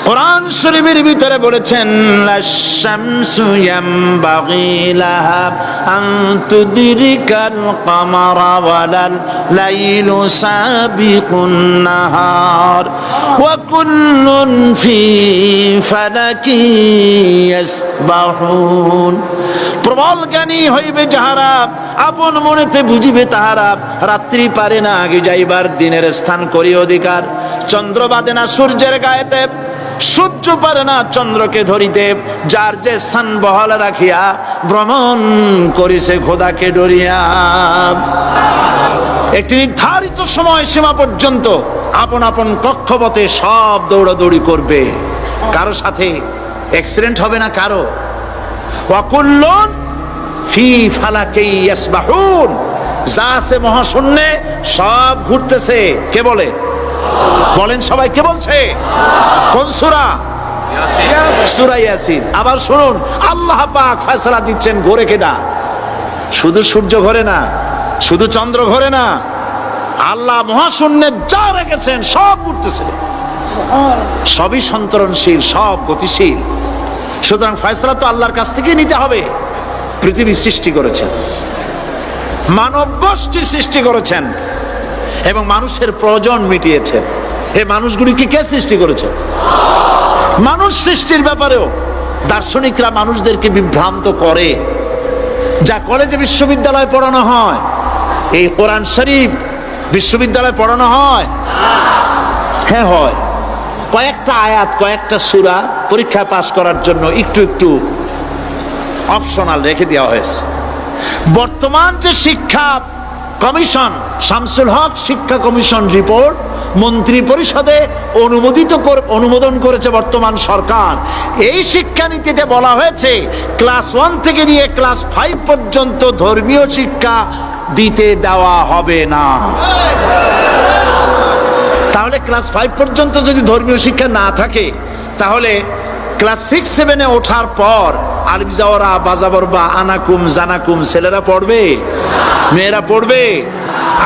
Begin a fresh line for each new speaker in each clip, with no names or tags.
কোরআন শরীফের ভিতরে বলেছেন লাশ-শামসু ইয়ামবাগি লাহা আন তুদরিকাল কামারা ওয়ালাল লাইলু সাবিকুন নাহার ওয়া কুল্লুন ফি ফালাকি ইয়াসবাহুন। প্রবল জ্ঞানী হইবে যাহারা, আপন মনেতে বুঝিবে তাহারা। রাত্রি পারে না আগে যাইবার, দিনের স্থান করি অধিকার। চন্দ্র বাদে না সূর্যের গায়েতে, সূর্য পারে না চন্দ্রকে ধরিতে। যার যে স্থান বহাল রাখিয়া ভ্রমণ করিছে খোদাকে ডরিয়া। একটি নির্ধারিত সময় সীমা পর্যন্ত আপন আপন কক্ষপথে সব দৌড়াদৌড়ি করবে, কারো সাথে অ্যাক্সিডেন্ট হবে না কারো। ওয়াকুল্লুন ফি ফালাকি ইয়াসবাহুন। যা আছে মহাশূন্যে সব ঘুরতেছে। কে বলে? বলেন সবাই, কে বলছে? কোন সূরা? সূরা ইয়াসিন। আবার শুনুন, আল্লাহ পাক ফয়সালা দিচ্ছেন ঘোরে কেডা? শুধু সূর্য ঘোরে না, শুধু চন্দ্র ঘোরে না, আল্লাহ মহাশূন্যে যা রেখেছেন সব ঘুরতেছে, সবই সন্তরণশীল, সব গতিশীল। সুতরাং ফয়সালা তো আল্লাহর কাছ থেকে নিতে হবে। পৃথিবী সৃষ্টি করেছেন, মানব গোষ্ঠী সৃষ্টি করেছেন এবং মানুষের প্রয়োজন মিটিয়েছেন। এই মানুষগুলিকে কে সৃষ্টি করেছে? মানুষ সৃষ্টির ব্যাপারেও দার্শনিকরা মানুষদেরকে বিভ্রান্ত করে। যা কলেজে বিশ্ববিদ্যালয়ে পড়ানো হয়, এই কোরআন শরীফ বিশ্ববিদ্যালয়ে পড়ানো হয়? হ্যাঁ হয়। কয়েকটা আয়াত, কয়েকটা সূরা পরীক্ষায় পাশ করার জন্য একটু একটু অপশনাল রেখে দেওয়া হয়েছে। বর্তমান যে শিক্ষা কমিশন, শামসুল হক শিক্ষা কমিশন রিপোর্ট মন্ত্রী পরিষদে অনুমোদন করেছে বর্তমান সরকার। এই শিক্ষানীতিতে বলা হয়েছে ক্লাস 1 থেকে নিয়ে ক্লাস 5 পর্যন্ত ধর্মীয় শিক্ষা দিতে দেওয়া হবে না। তাহলে ক্লাস 5 পর্যন্ত যদি ধর্মীয় শিক্ষা না থাকে, তাহলে ক্লাস 6-7-এ ওঠার পর আলিফ জাওরা বাজাবর বা আনাকুম জানাকুম ছেলেরা পড়বে? মেয়েরা পড়বে?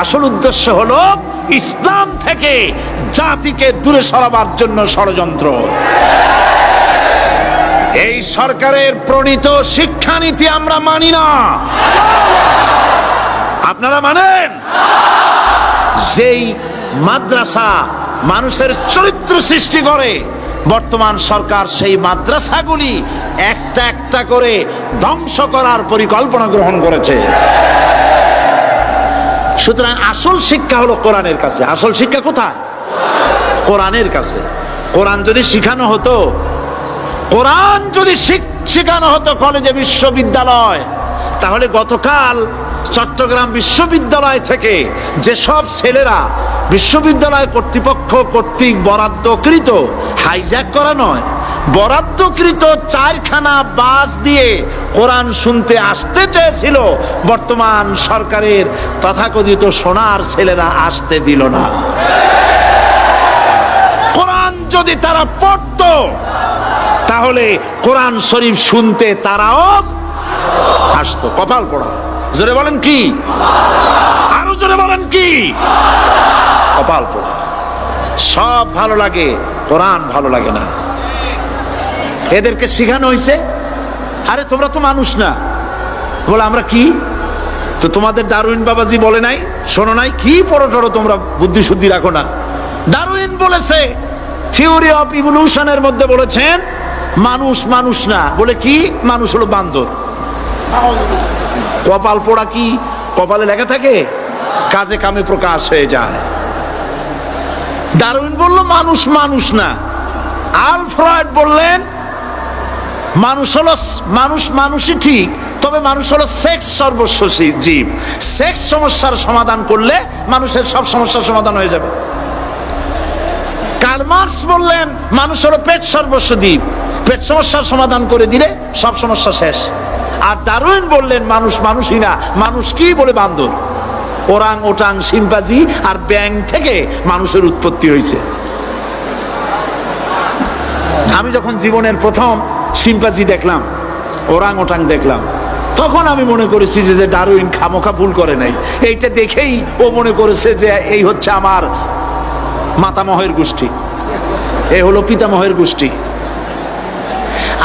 আসল উদ্দেশ্য হলো ইসলাম থেকে জাতিকে দূরে সরাবার জন্য ষড়যন্ত্র। এই সরকারের প্রণীত শিক্ষানীতি আমরা মানি না। আপনারা মানেন? যেই মাদ্রাসা মানুষের চরিত্র সৃষ্টি করে, বর্তমান সরকার সেই মাদ্রাসাগুলি একটা একটা করে ধ্বংস করার পরিকল্পনা গ্রহণ করেছে। সুতরাং আসল শিক্ষা হলো কোরআনের কাছে। আসল শিক্ষা কোথায়? কোরআনের কাছে। কোরআন যদি শিখানো হতো, কোরআন যদি শিখানো হতো কলেজে বিশ্ববিদ্যালয়, তাহলে গতকাল চট্টগ্রাম বিশ্ববিদ্যালয় থেকে যেসব ছেলেরা বিশ্ববিদ্যালয় কর্তৃপক্ষ কর্তৃক বরাদ্দকৃত, হাইজ্যাক করা নয়, বরাদ্দকৃত 4খানা বাস দিয়ে কোরআন শুনতে আসতে চেয়েছিল, বর্তমান সরকারের তথাকথিত সোনার ছেলেরা আসতে দিল না। কোরআন যদি তারা পড়তো, তাহলে কোরআন শরীফ শুনতে তারাও আসতো। কপাল পোড়া। জোরে বলেন কি? আরো জোরে বলেন কি? কপাল পোড়া। সব ভালো লাগে, কোরআন ভালো লাগে না। এদেরকে শিখানো হয়েছে, আরে তোমরা তো মানুষ না। বলে আমরা কি? তো তোমাদের ডারউইন বাবাজি বলে নাই, শোনো নাই? কি পড়ো টড়ো তোমরা, বুদ্ধি শুদ্ধি রাখো না। ডারউইন বলেছে, থিওরি অফ ইভলিউশনের মধ্যে বলেছেন মানুষ মানুষ না। বলে কি? মানুষ হলো বান্দর। কপাল পোড়া। কি কপালে লেখা থাকে? কাজে কামে প্রকাশ হয়ে যায়। ডারউইন বলল মানুষ মানুষ না। আলফ্রেড বললেন মানুষ হলো মানুষই ঠিক, তবে মানুষ হলো সেক্স সর্বস্ব জীব। সেক্স সমস্যার সমাধান করলে মানুষের সব সমস্যার সমাধান হয়ে যাবে। কার্ল মার্কস বললেন মানুষ হলো পেট সর্বস্ব জীব, পেট সমস্যার সমাধান করে দিলে সব সমস্যা শেষ। আর ডারউইন বললেন মানুষ মানুষই না, মানুষ কি? বলে বান্দর। ওরাং ওটাং শিম্পাজি আর ব্যাং থেকে মানুষের উৎপত্তি হয়েছে। আমি যখন জীবনের প্রথম শিম্পাজি দেখলাম, ওরাং ওটাং দেখলাম, তখন আমি মনে করেছি যে ডারউইন খামোখা ভুল করে নাই। এইটা দেখেই ও মনে করেছে যে এই হচ্ছে আমার মাতামহের গোষ্ঠী। এ হলো পিতামহের গোষ্ঠী।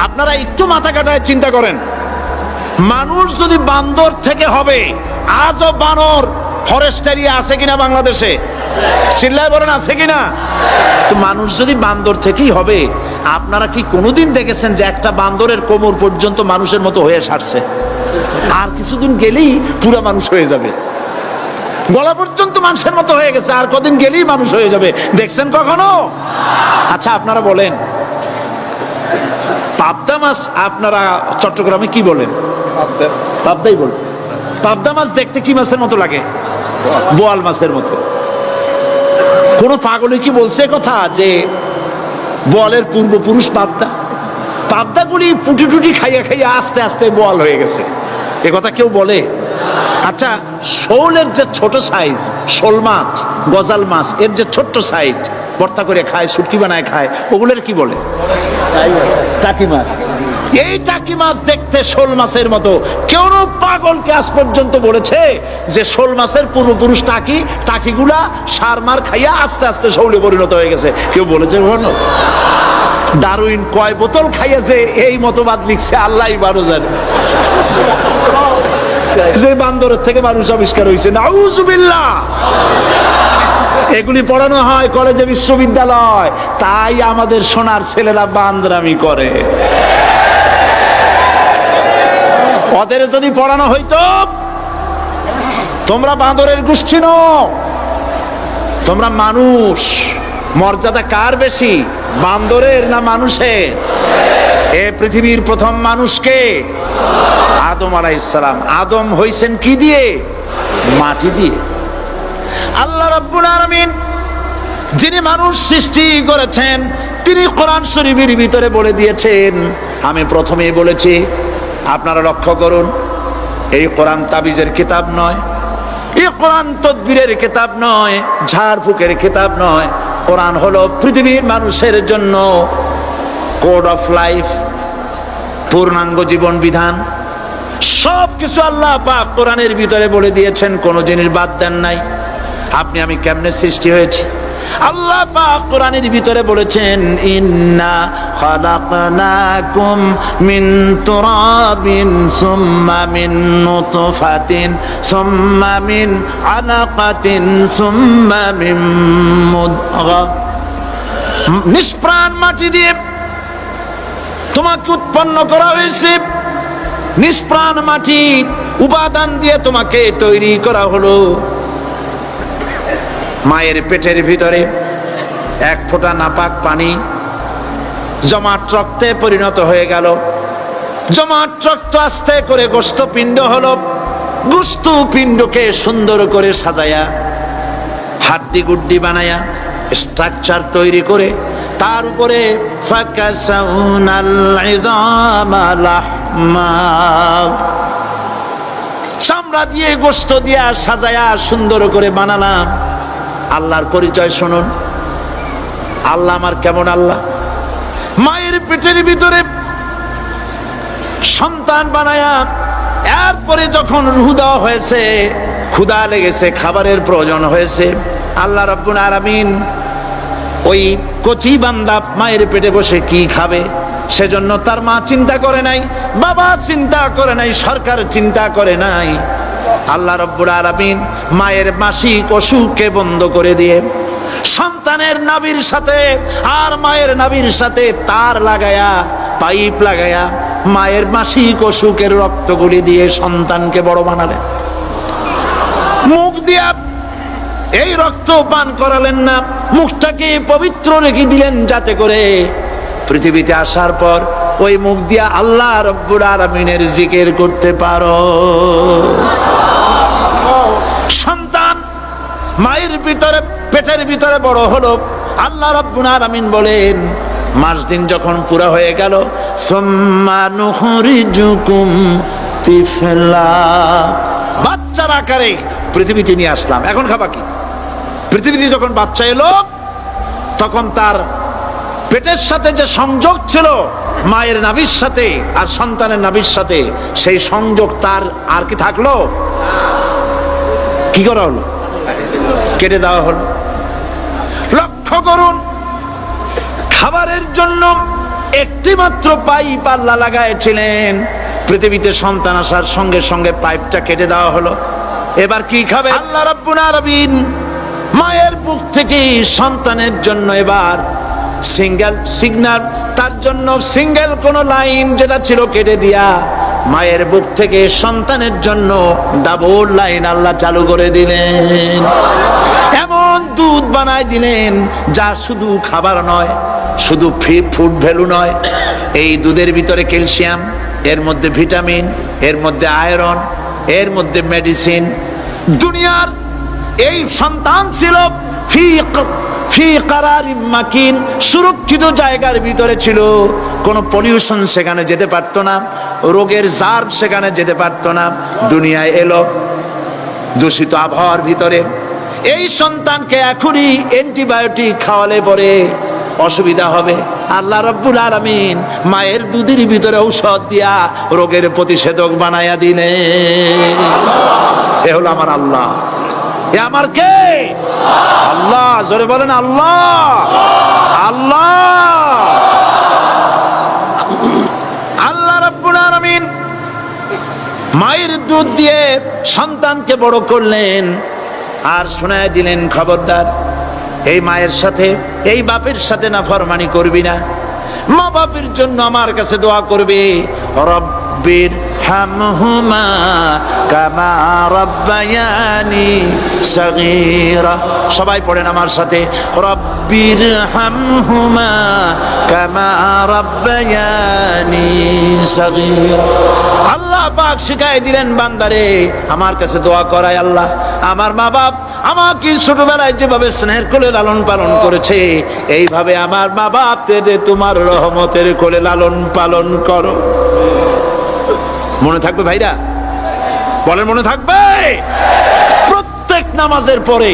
আপনারা একটু মাথা কাটায় চিন্তা করেন, মানুষ যদি বান্দর থেকে হবে, আজও বানর ফরেস্ট এরিয়া আছে কিনা বাংলাদেশে? চিল্লায় বলেন আছে কিনা? তো মানুষ যদি বান্দর থেকেই হবে, আপনারা কি কোনোদিন দেখেছেন যে একটা বান্দরের কোমর পর্যন্ত মানুষের মতো হয়ে সারছে? আর কিছুদিন গেলেই পুরো মানুষ হয়ে যাবে, গলা পর্যন্ত মানুষের মতো হয়ে গেছে, আর কদিন গেলেই মানুষ হয়ে যাবে। দেখছেন কখনো? আচ্ছা আপনারা বলেন, পাবদা মাছ আপনারা চট্টগ্রামে কি বলেন? পাবদাই বলেন। পাবদা মাছ দেখতে কি মাছের মতো লাগে? বোয়াল মাছের মতো। কোন পাগলে কি বলছে কথা যে বোয়ালের পূর্বপুরুষ পাবদা? পাবদাগুলি পুটি টুটি খাইয়া খাইয়া আস্তে আস্তে বোয়াল হয়ে গেছে, এ কথা কেউ বলে? আচ্ছা, শোলের যে ছোট সাইজ, শোল মাছ, গজাল মাছ, এর যে ছোট্ট সাইজ ভর্তা করে খায়, শুটকি বানায় খায়, ওগুলোর কি বলে? টাকি মাছ। এই টাকি মাছ দেখতে শোল মাছের মতো। কেউ পাগলকে আজ পর্যন্ত বলেছে যে শোল মাছের পূর্বপুরুষ টাকি, টাকিগুলা সার মার খাইয়া আস্তে আস্তে শৌলে পরিণত হয়ে গেছে? কেউ বলেছে কখনো? ডারউইন কয় বোতল খাইয়া যে এই মতবাদ লিখছে আল্লাহই ভালো জানে, যে বান্দরের থেকে মানুষ আবিষ্কার হয়েছে। নাউজুবিল্লাহ। এগুলি পড়ানো হয় কলেজে, বিশ্ববিদ্যালয়, তাই আমাদের সোনার ছেলেরা বান্দরামি করে। ওদের যদি পড়ানো হইতো তোমরা বান্দরের গোষ্ঠী নও, তোমরা মানুষ, মর্যাদা কার বেশি, বান্দরের না মানুষের? এ পৃথিবীর প্রথম মানুষকে আদম আলাইহিস সালাম। আদম হইছেন কি দিয়ে? মাটি দিয়ে। আল্লাহ রাব্বুল আলামিন যিনি মানুষ সৃষ্টি করেছেন, তিনি কোরআন শরীফের ভিতরে বলে দিয়েছেন, আমি প্রথমেই বলেছি, আপনারা লক্ষ্য করুন, এই কোরআন তাবিজের কিতাব নয়, এই কোরআন তদবিরের কিতাব নয়, ঝাড়ফুঁকের কিতাব নয়। কোরআন হলো পৃথিবীর মানুষের জন্য কোড অফ লাইফ, পূর্ণাঙ্গ জীবন বিধান। সবকিছু আল্লাহ পাক কোরআনের ভিতরে বলে দিয়েছেন, কোন জিনিস বাদ দেন নাই। আপনি আমি কেমনে সৃষ্টি হয়েছি আল্লাহ পাক কোরআনের ভিতরে বলেছেন, ইন্না খালাকনাকুম মিন তুরাবিন সুম্মা মিন নুতফাতিন সুম্মা মিন আলাকাতিন সুম্মা মিন মুদগা। নিষ্প্রাণ মাটি দিয়ে তোমাকে উৎপন্ন করা হয়েছে, নিষ্প্রাণ মাটি উপাদান দিয়ে তোমাকে তৈরি করা হলো। মায়ের পেটের ভিতরে এক ফোঁটা নাপাক পানি জমাট রক্তে পরিণত হয়ে গেল, জমাট রক্ত আস্তে করে গোস্ত পিণ্ড হলো, গোস্ত পিণ্ডকে সুন্দর করে সাজায়া হাড্ডি গুড্ডি বানায়া স্ট্রাকচার তৈরি করে তার উপরে ফাকাসাউনাল ইযামা লাহমা, চামড়া দিয়ে গোস্ত দিয়া সাজায়া সুন্দর করে বানালাম। আল্লাহর পরিচয় শুনুন, আল্লাহ আমার কেমন আল্লাহ। মায়ের পেটের ভিতরে সন্তান বানায়া এরপরে যখন রূহ দেওয়া হয়েছে, ক্ষুধা লেগেছে, খাবারের প্রয়োজন হয়েছে, আল্লাহ রাব্বুল আলামিন ওই কচি বান্দা মায়ের পেটে বসে কি খাবে, সেজন্য তার মা চিন্তা করে নাই, বাবা চিন্তা করে নাই, সরকার চিন্তা করে নাই। আল্লাহ রাব্বুল আলামিন মায়ের মাসিক অসুখকে বন্ধ করে দিয়ে সন্তানের নাভির সাথে আর মায়ের নাভির সাথে তার লাগায়া, পাইপ লাগায়া মায়ের মাসিক অসুখের রক্তগুলি দিয়ে সন্তানকে বড় বানালেন। মুখ দিয়া এই রক্ত পান করালেন না, মুখটাকে পবিত্র রেখে দিলেন যাতে করে পৃথিবীতে আসার পর ওই মুখ দিয়া আল্লাহ রাব্বুল আলামিনের জিকির করতে পারো। সন্তান মায়ের ভিতরে পেটের ভিতরে বড় হলো, আল্লাহ রাব্বুল আলামিন বলেন মাস দিন যখন পুরা হয়ে গেল, সুম্মা নুখরিজুকুম তিফলা, বাচ্চার আকারে পৃথিবীতে নিয়ে আসলাম। এখন খাবা কি? পৃথিবীতে যখন বাচ্চা এলো তখন তার পেটের সাথে যে সংযোগ ছিল মায়ের নাভির সাথে আর সন্তানের নাভির সাথে, সেই সংযোগ তার আর কি থাকলো? কি করা হলো? কেটে দেওয়া হলো। লক্ষ্য করুন, খাবারের জন্য একটি মাত্র পাইপ আল্লাহ লাগাইছিলেন। পৃথিবীতে সন্তান আসার সঙ্গে সঙ্গে পাইপটা কেটে দেওয়া হলো। এবার কি খাবে? আল্লাহ রাব্বুল আলামিন মায়ের বুক থেকে সন্তানের জন্য এবার সিগন্যাল, তার জন্য সিঙ্গেল কোন লাইন যেটা ছিল কেটে দিয়া মায়ের বুক থেকে সন্তানের জন্য ডাবল লাইন আল্লাহ চালু করে দিলেন। এমন দুধ বানায় দিলেন যা শুধু খাবার নয়, শুধু ফুড ভ্যালু নয়। এই দুধের ভিতরে ক্যালসিয়াম, এর মধ্যে ভিটামিন, এর মধ্যে আয়রন, এর মধ্যে মেডিসিন। দুনিয়ার এই সন্তান ছিল ফি কারারিম মাকিন, সুরক্ষিত জায়গার ভিতরে ছিল। কোনো পলিউশন সেখানে যেতে পারতো না, রোগের জার্ম সেখানে যেতে পারতো না। দুনিয়ায় এলো দূষিত আবহাওয়ার ভিতরে। এই সন্তানকে এখনই অ্যান্টিবায়োটিক খাওয়ালে পরে অসুবিধা হবে। আল্লাহ রাব্বুল আলামিন মায়ের দুধের ভিতরে ঔষধ দিয়া রোগের প্রতিষেধক বানায়া দিলেন। এ হলো আমার আল্লাহ। এ আমার কে? আল্লাহ। জোরে বলেন আল্লাহ। আল্লাহ আল্লাহ রাব্বুল আলামিন মায়ের দুধ দিয়ে সন্তানকে বড় করলেন আর শোনায় দিলেন, খবরদার এই মায়ের সাথে, এই বাপের সাথে নাফরমানি করবি না। মা বাপের জন্য আমার কাছে দোয়া করবে, রব্বির হামহুমা কামা রাব্বায়ানি সাগীরা। সবাই পড়েন আমার সাথে, রব্বির হামহুমা কামা রাব্বায়ানি সাগীরা। আল্লাহ পাক শিখাই দিলেন বান্দারে আমার কাছে দোয়া করায়, আল্লাহ আমার মা বাপ আমাকে ছোটবেলায় যেভাবে স্নেহের কোলে লালন পালন করেছে, এইভাবে আমার মা বাপকে তোমার রহমতের কোলে লালন পালন করো। মনে থাকবে ভাইরা? বলেন মনে থাকবে? প্রত্যেক নামাজের পরে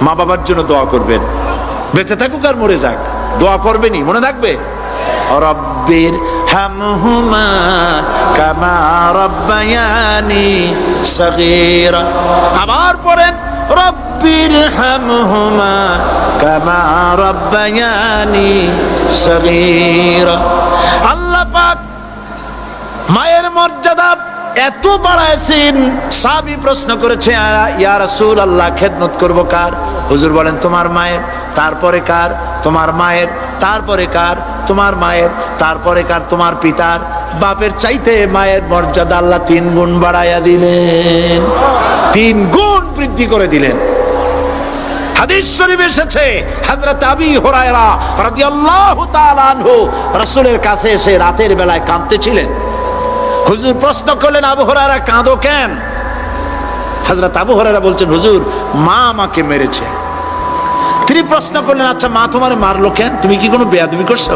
মা বাবার জন্য দোয়া করবেন, বেঁচে থাকুক আর মরে যাক, দোয়া করবেনই। মনে থাকবে? রব্বির হামহুমা কামা রাব্বায়ানি সাগীরা। আবার পড়েন, রব্বির হামহুমা কামা রাব্বায়ানি সাগীরা। আল্লাহ পাক মায়ের মর্যাদা এত বাড়াইছেন। সাহাবী প্রশ্ন করেছে, ইয়া রাসূলুল্লাহ খেদমত করব কার? হুজুর বলেন তোমার মায়ের, তারপরে কার? তোমার মায়ের, তারপরে কার? তোমার মায়ের, তারপরে কার? তোমার পিতার। বাপের চাইতে মায়ের মর্যাদা আল্লাহ 3 গুণ বাড়াইয়া দিলেন, 3 গুণ বৃদ্ধি করে দিলেন। হাদিস শরীফে এসেছে, হযরত আবী হুরায়রা রাদিয়াল্লাহু তাআলা আনহু রাসূলের কাছে এসে রাতের বেলায় কাঁদতেছিলেন। হুজুর প্রশ্ন করলেন, আবু হুরায়রা কাঁদো কেন? হযরত আবু হুরায়রা বলছেন, হুজুর মা আমাকে মেরেছে। তিনি প্রশ্ন করলেন, আচ্ছা মা তোমার মারলো কেন? তুমি কি কোনো বেয়াদবি করছো?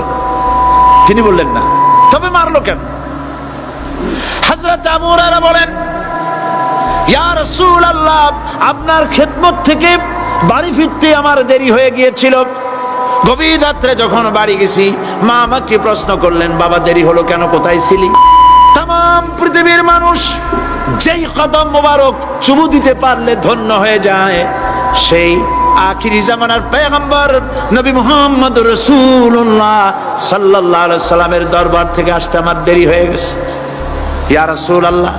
তিনি বললেন না, তবে মারলো কেন? হযরত আবু হুরায়রা বলেন, ইয়া রাসূলুল্লাহ আপনার খেদমত থেকে বাড়ি ফিরতে আমার দেরি হয়ে গিয়েছিল। গভীর রাত্রে যখন বাড়ি গেছি, মা আমাকে প্রশ্ন করলেন, বাবা দেরি হলো কেন, কোথায় ছিলি? তাম পৃথিবীর মানুষ যেই কদম মোবারক চুমু দিতে পারলে ধন্য হয়ে যায়, সেই আখিরি জামানার পয়গম্বর নবী মুহাম্মদ রাসূলুল্লাহ সাল্লাল্লাহু আলাইহি সাল্লামের দরবার থেকে আসতে আমার দেরি হয়ে গেছে। ইয়া রাসূলুল্লাহ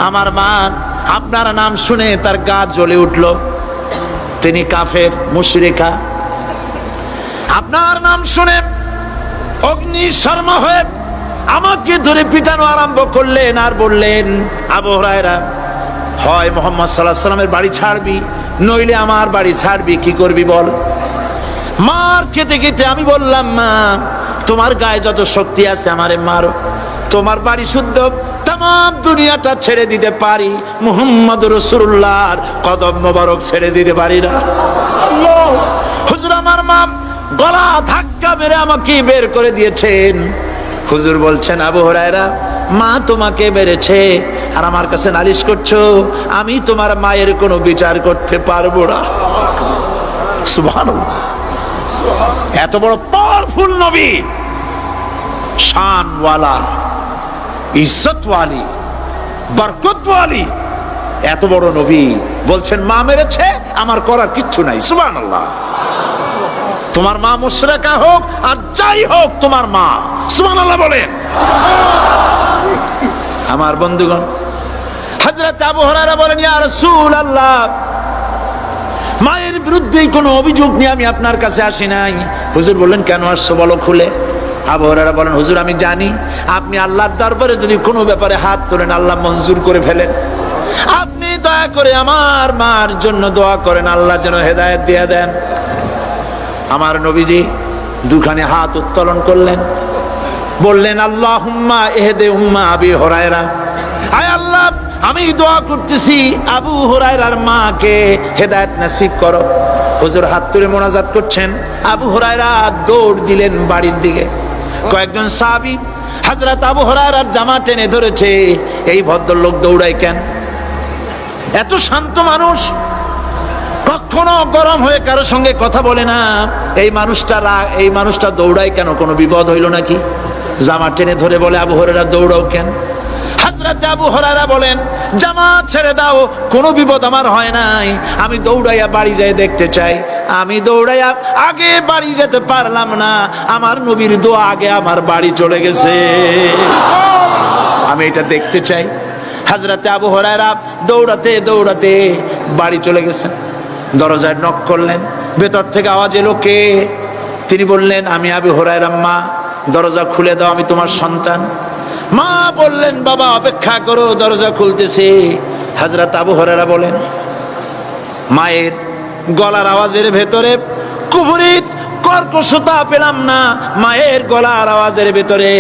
আমার মা আপনার নাম শুনে তার গা জ্বলে উঠল। তিনি কাফের, মুশরিকা। আপনার নাম শুনে অগ্নি শর্মা হয়ে আমাকে ধরে পিটানো আরম্ভ করলেন আর বললেন, আবু হুরায়রা হয় মুহাম্মদ সাল্লাল্লাহু আলাইহি সাল্লামের বাড়ি ছাড়বি, নইলে আমার বাড়ি ছাড়বি, কি করবি বল? মার খেতে খেতে আমি বললাম, মা তোমার গায়ে যত শক্তি আছে আমারে মারো, তোমার বাড়ি শুদ্ধ, তাম দুনিয়াটা ছেড়ে দিতে পারি, মুহাম্মদ রাসূলুল্লাহর কদম মোবারক ছেড়ে দিতে পারি না। হুজুর আমার মা গলা ধাক্কা মেরে আমাকে বের করে দিয়েছেন। হুজুর বলছেন, আবু হুরায়রা মা তোমাকে মেরেছে আর আমার কাছে নালিশ করছো, আমি তোমার মায়ের কোনো বিচার করতে পারবো না। সুবহানাল্লাহ। এত বড় পাওয়ারফুল নবী, শানওয়ালা, ইজ্জতওয়ালি, বরকতওয়ালি, এত বড় নবী বলছেন মা মেরেছে, আমার করার কিচ্ছু নাই। সুবহানাল্লাহ। তোমার মা মুশরিকা হোক আর যাই হোক তোমার মা। সুবহানাল্লাহ বলেন। আমার বন্ধুগণ, হযরত আবু হুরায়রা বলেন, ইয়া রাসূলুল্লাহ, মায়ের বিরুদ্ধে কোনো অভিযোগ নিয়ে আমি আপনার কাছে আসি নাই। হুজুর বললেন, কেন আসছো বলো খুলে। আবু হুরায়রা বলেন, হুজুর আমি জানি আপনি আল্লাহর দরবারে যদি কোনো ব্যাপারে হাত তোলেন আল্লাহ মঞ্জুর করে ফেলেন। আপনি দয়া করে আমার মার জন্য দোয়া করেন, আল্লাহ যেন হেদায়েত দিয়ে দেন। আমার নবীজি দুখানে হাত উত্তোলন করলেন, বললেন, আল্লাহুম্মা ইহদি উম্মা আবি হুরায়রা, আয় আল্লাহ আমি দোয়া করতেছি আবু হুরায়রার মাকে হেদায়েত নসিব করো। হুজুর হাত তুলে মোনাজাত করছেন, আবু হুরায়রা দৌড় দিলেন বাড়ির দিকে। কয়েকজন সাহাবী হযরত আবু হুরায়রার জামা টেনে ধরেছে, এই ভদ্রলোক দৌড়ায় কেন? এত শান্ত মানুষ, কখনো গরম হয়ে কারো সঙ্গে কথা বলে না। এই মানুষটা দৌড়ায় কেন? কোনো বিপদ হইল নাকি? জামা টেনে ধরে বলে, আবু হুরায়রা দৌড়াও কেন? হযরত আবু হুরায়রা বলেন, জামা ছেড়ে দাও, কোনো বিপদ আমার হয় নাই, আমি দৌড়াইয়া বাড়ি যাই দেখতে চাই। আমি দৌড়াইয়া আগে বাড়ি যেতে পারলাম না, আমার নবীর দোয়া আগে আমার বাড়ি চলে গেছে, আমি এটা দেখতে চাই। হযরত আবু হুরায়রা দৌড়াতে দৌড়াতে বাড়ি চলে গেছেন। দরজায় নক করলেন, ভেতর থেকে আওয়াজ এলো, কে? তিনি বললেন, আমি আবু হুরায়রা, মা দরজা খুলে দাও, আমি তোমার সন্তান। মা বললেন, বাবা অপেক্ষা করো, দরজা খুলতেছে। হযরত আবু হুরায়রা বলেন, মায়ের গলার আওয়াজের ভেতরে কুফরিত কর্কশতা পেলাম না, মায়ের গলার আওয়াজের ভেতরে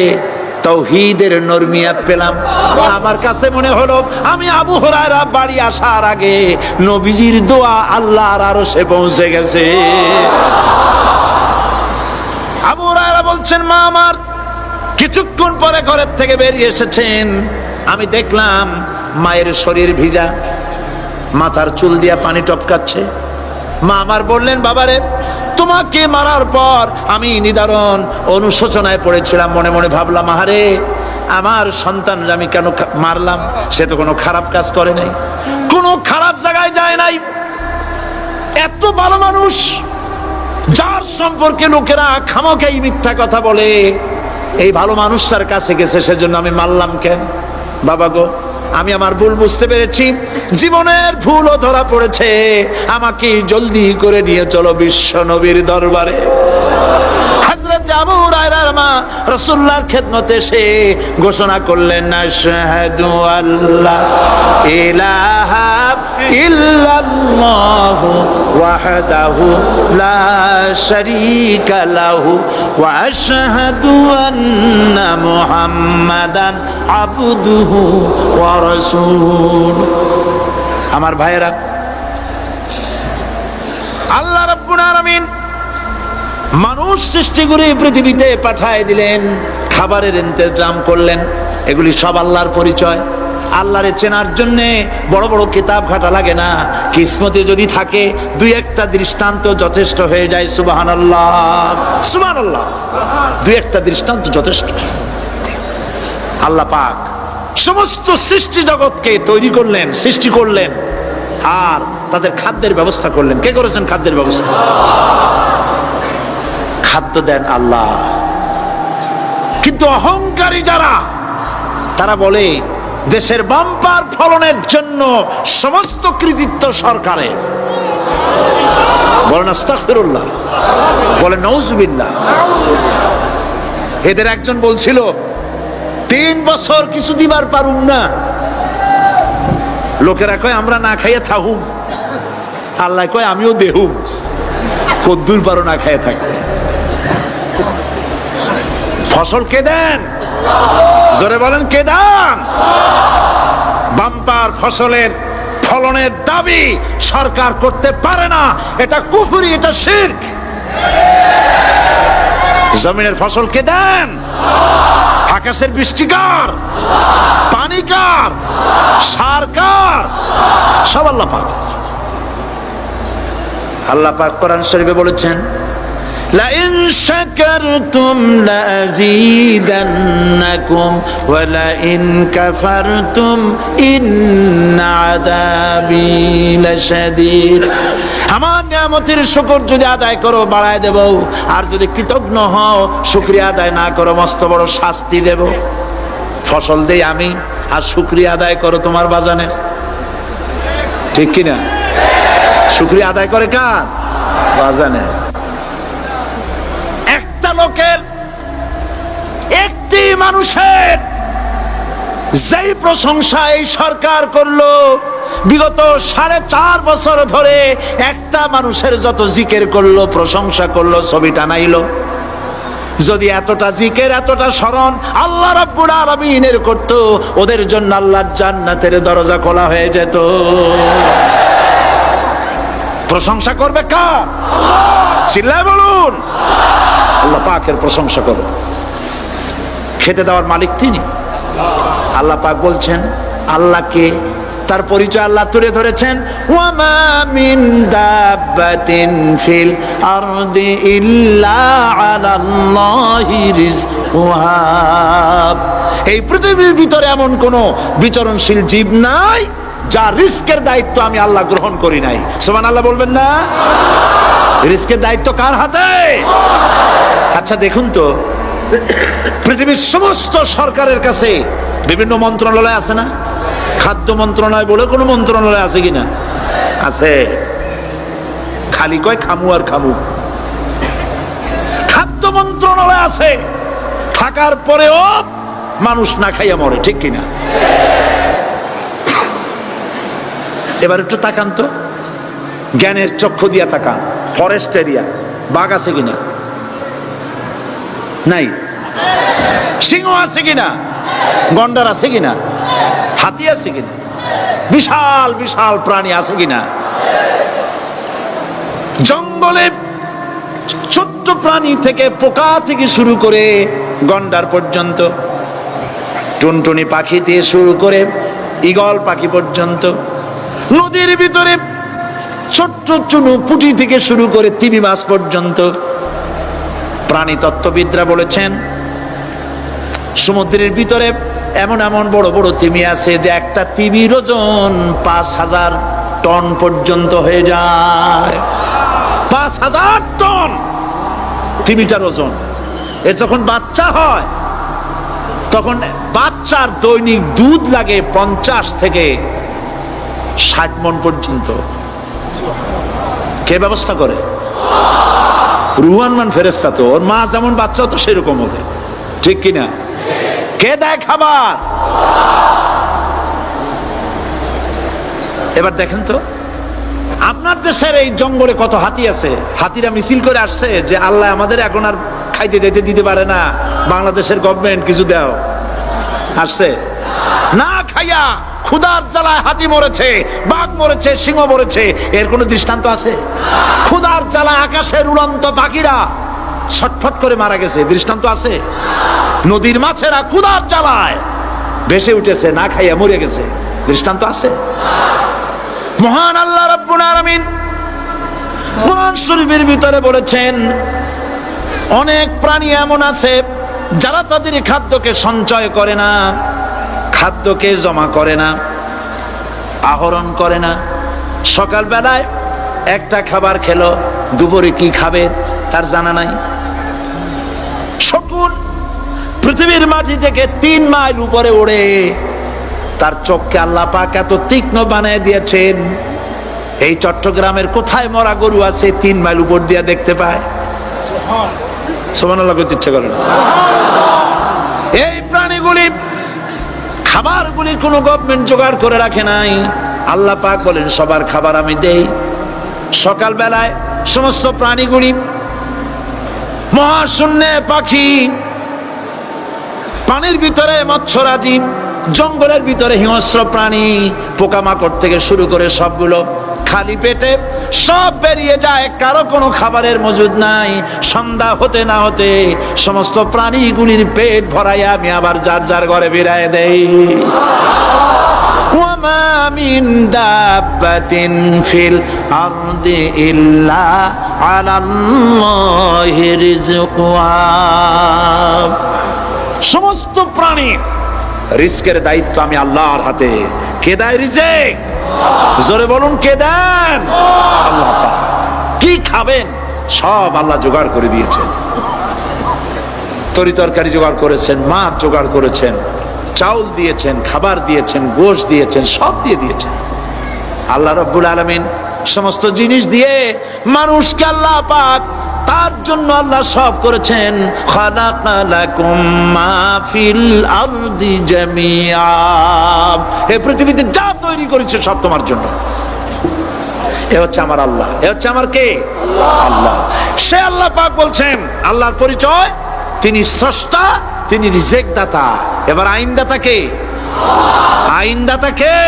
তাওহীদের নরমিয়াত পেলাম। আমার কাছে মনে হলো আমি আবু হুরায়রা বাড়ি আসার আগে নবীজির দোয়া আল্লাহর আরশে পৌঁছে গেছে। আবু হুরায়রা বলছেন, মা আমার কিছুক্ষণ পরে ঘরের থেকে বেরিয়ে এসেছেন, আমি দেখলাম মায়ের শরীর ভিজা, মাথার চুল দিয়া পানি টপকাচ্ছে। মা আমার বললেন, বাবারে তোমাকে মারার পর আমি নিদারুণ অনুশোচনায় পড়েছিলাম, মনে মনে ভাবলাম, আহারে আমার সন্তান আমি কেন মারলাম? সে তো কোনো খারাপ কাজ করে নাই, কোনো খারাপ জায়গায় যায় নাই, এত ভালো মানুষ যার সম্পর্কে লোকেরা খামোখাই মিথ্যা কথা বলে, এই ভালো মানুষটার কাছে গেছে, সেজন্য আমি মারলাম কেন? বাবা গো, আমি আমার ভুল বুঝতে পেরেছি, জীবনের ভুলও ধরা পড়েছে, আমাকে জলদি করে নিয়ে চলো বিশ্ব নবীর দরবারে। হযরত আবু হুরায়রার মা রাসূলুল্লাহর খেদমতে এসে ঘোষণা করলেন, আশহাদু আল্লা ইলাহা ইল্লাল্লাহু ওয়াহদাহু লা শারীকা লাহু ওয়া আশহাদু আন্না মুহাম্মাদান আবদুহু ওয়া রাসূলুহু। আমার ভাইয়েরা, আল্লাহ রাব্বুল আলামিন মানুষ সৃষ্টি করে পৃথিবীতে পাঠায় দিলেন, খাবারের ইন্তজাম করলেন, এগুলি সব আল্লাহর পরিচয়। আল্লাহরে চেনার জন্য বড় বড় কিতাব ঘাটা লাগে না, কিসমতে যদি থাকে দুই একটা দৃষ্টান্ত যথেষ্ট হয়ে যায়। সুবহানাল্লাহ, সুবহানাল্লাহ, দুই একটা দৃষ্টান্ত যথেষ্ট। আল্লাহ পাক সমস্ত সৃষ্টি জগৎকে তৈরি করলেন, সৃষ্টি করলেন, আর তাদের খাদ্যের ব্যবস্থা করলেন। কে করেছেন খাদ্যের ব্যবস্থা? খাদ্য দেন আল্লাহ। কিন্তু অহংকারী যারা, তারা বলে দেশের বাম্পার ফলনের জন্য সমস্ত কৃতিত্ব সরকারের। বলেন আস্তাগফিরুল্লাহ, বলেন নাউজুবিল্লাহ। এদের একজন বলছিল, 3 বছর কিছু দিবার পারুম না, লোকেরা কয় আমরা না খাইয়া থাকুম, আল্লাহ কয় আমিও দেহুম, কদ্দুর পারো না খাইয়া থাকতে। ফসল কে দেন? জোরে বলেন, কে দেন? বাম্পার ফসলের ফলনের দাবি সরকার করতে পারে না, এটা কুফরি, এটা শিরক। জমিনের ফসল কে দেন? আকাশের বৃষ্টি কার? পানি কার? সার কার? সব আল্লাহ পাক। আল্লাহ পাক কোরআন শরীফে বলেছেন, لئن شكرتم لأزيدنكم ولئن كفرتم إن عذابي لشديد। আমার নিয়ামতের শুকর যদি আদায় করো বাড়ায় দেব, আর যদি কৃতজ্ঞ হও শুকরিয়া আদায় না করো মস্ত বড় শাস্তি দেব। ফসল দেই আমি আর শুকরিয়া আদায় করো তোমার বাজানে, ঠিক কিনা? শুকরিয়া আদায় করে কার? বাজানে। একটা লোকের, একটি মানুষের যেই প্রশংসা এই সরকার করলো বিগত 4.5 বছর ধরে, একটা মানুষের যত জিকির করলো, প্রশংসা করলো, ছবি টানাইলো, যদি এতটা জিকির এতটা স্মরণ আল্লাহ রাব্বুল আলামিনের করত, ওদের জন্য আল্লাহর জান্নাতের দরজা খোলা হয়ে যেত। প্রশংসা করবে কার? চিল্লায় বলুন, আল্লাহ পাকের প্রশংসা করো। খেতে দেওয়ার মালিক তিনি। আল্লাহ পাক বলছেন আল্লাহকে, তার পরিচয় আল্লাহ তুলে ধরেছেন, ওয়ামা মিন দাব্বাতিন ফিল আরদি ইল্লা আলাল্লাহি রিজকুহা। এই পৃথিবীর ভিতরে এমন কোন বিচরণশীল জীব নাই যার রিস্কের দায়িত্ব আমি আল্লাহ গ্রহণ করি নাই। সুবহানাল্লাহ বলবেন না? রিস্কের দায়িত্ব কার হাতে? আচ্ছা দেখুন তো, পৃথিবীর সমস্ত সরকারের কাছে বিভিন্ন মন্ত্রণালয় আছে না? খাদ্য মন্ত্রণালয় বলে কোন মন্ত্রণালয় আছে কিনা? আছে। খালি কয় খামু আর খামু। খাদ্য মন্ত্রণালয় আছে, থাকার পরেও মানুষ না খাইয়া মরে, ঠিক কিনা? এবার একটু তাকান তো, জ্ঞানের চক্ষু দিয়া তাকান। ফরেস্ট এরিয়া, বাঘ আছে কিনা? নাই। সিংহ আছে কিনা? গন্ডার আছে কিনা? হাতি আছে কিনা? বিশাল বিশাল প্রাণী আছে কিনা? জঙ্গলে ছোট্ট প্রাণী থেকে, পোকা থেকে শুরু করে গন্ডার পর্যন্ত, টুনটুনি পাখি দিয়ে শুরু করে ঈগল পাখি পর্যন্ত, নদীর ভিতরে ছোট্ট চুনু পুঁটি থেকে শুরু করে তিমি মাছ পর্যন্ত। প্রাণী তত্ত্ববিদরা বলেছেন সমুদ্রের ভিতরে এমন এমন বড় বড় তিমি আছে যে একটা তিমির ওজন 5000 টন পর্যন্ত হয়ে যায়। 5000 টন তিমিটার ওজন। এর যখন বাচ্চা হয় তখন বাচ্চার দৈনিক দুধ লাগে 50 থেকে 60 মণ পর্যন্ত। কে ব্যবস্থা করে? রুহান ফেরেশতা। তো ওর মা যেমন বাচ্চা তো সেরকম হবে, ঠিক কিনা? কে দেয় খাবার? এবার দেখেন তো, আপনার দেশের এই জঙ্গলে কত হাতি আছে। হাতিরা মিছিল করে আসছে যে আল্লাহ আমাদের এখন আর খাইতে যেতে দিতে পারে না, বাংলাদেশের গভর্নমেন্ট কিছু দাও। আসছে না, খাইয়া ক্ষুধার জ্বালায় হাতি মরেছে, বাঘ মরেছে, সিংহ মরেছে। এর কোন দৃষ্টান্ত আছে? ক্ষুধার জ্বালায় আকাশের উড়ন্ত পাখিরা ছটফট করে মারা গেছে, দৃষ্টান্ত আছে? নদীর মাছেরা ক্ষুধার জ্বালায় ভেসে উঠেছে, না খাইয়া মরে গেছে, দৃষ্টান্ত আছে? মহান আল্লাহ রাব্বুল আলামিন কোরআন শরীফের ভিতরে বলেছেন অনেক প্রাণী এমন আছে যারা তাদের খাদ্যকে সঞ্চয় করে না, খাদ্যকে জমা করে না, আহরণ করে না। সকাল বেলায় একটা খাবার খেলো, দুপুরে কি খাবে তার জানা নাই। শকুন পৃথিবীর মাটি থেকে 3 মাইল উপরে ওড়ে, তার চোখকে আল্লাহ পাক এত তীক্ষ্ণ বানিয়ে দিয়েছেন, এই চট্টগ্রামের কোথায় মরা গরু আছে 3 মাইল উপর দিয়ে দেখতে পায়? সুবহানাল্লাহ করতে ইচ্ছে করে না। এই প্রাণীগুলি খাবারগুলি কোনো গভর্নমেন্ট জোগাড় করে রাখে নাই। আল্লাহ পাক বলেন সবার খাবার আমি দেই। সকাল বেলায় সমস্ত প্রাণীগুলি, মহাশূন্যে পাখি, পানির ভিতরে মৎস্যরাজি, জঙ্গলের ভিতরে হিংস্র প্রাণী, পোকামাকড় থেকে শুরু করে সবগুলো খালি পেটে সব বেরিয়ে যায়, কারো কোনো খাবারের মজুদ নাই। সন্ধ্যা হতে না হতে সমস্ত প্রাণীগুলির পেট ভরাইয়া আমি আবার যার যার ঘরে বেরিয়ে দেই। ওয়ামা মিন দাব্বাতিন ফিল আরদি ইল্লা আলাল্লাহি রিজকুহা। সমস্ত প্রাণী রিজকের দায়িত্ব আমি আল্লাহর হাতে। কে দেয় রিজক? জোরে বলুন, কে দেন? আল্লাহ পাক। কি খাবেন সব আল্লাহ জোগাড় করে দিয়েছেন। তরি তরকারি জোগাড় করেছেন, মাছ জোগাড় করেছেন, চাউল দিয়েছেন, খাবার দিয়েছেন, গোশ দিয়েছেন, সব দিয়ে দিয়েছেন। আল্লাহ রাব্বুল আলামিন সমস্ত জিনিস দিয়ে মানুষকে আল্লাহ পাক তার জন্য আল্লাহ সব করেছেন। খালাকা লাকুম মা ফিল আরদি জামিআ, এই পৃথিবীতে যা তৈরি করেছে সব তোমার জন্য। এ হচ্ছে আমার আল্লাহ, এ হচ্ছে আমার কে? আল্লাহ। সে আল্লাহ পাক বলছেন, আল্লাহর পরিচয় তিনি স্রষ্টা, তিনি রিজিক দাতা। এবার আইনদাতা কে? আইনদাতা কে?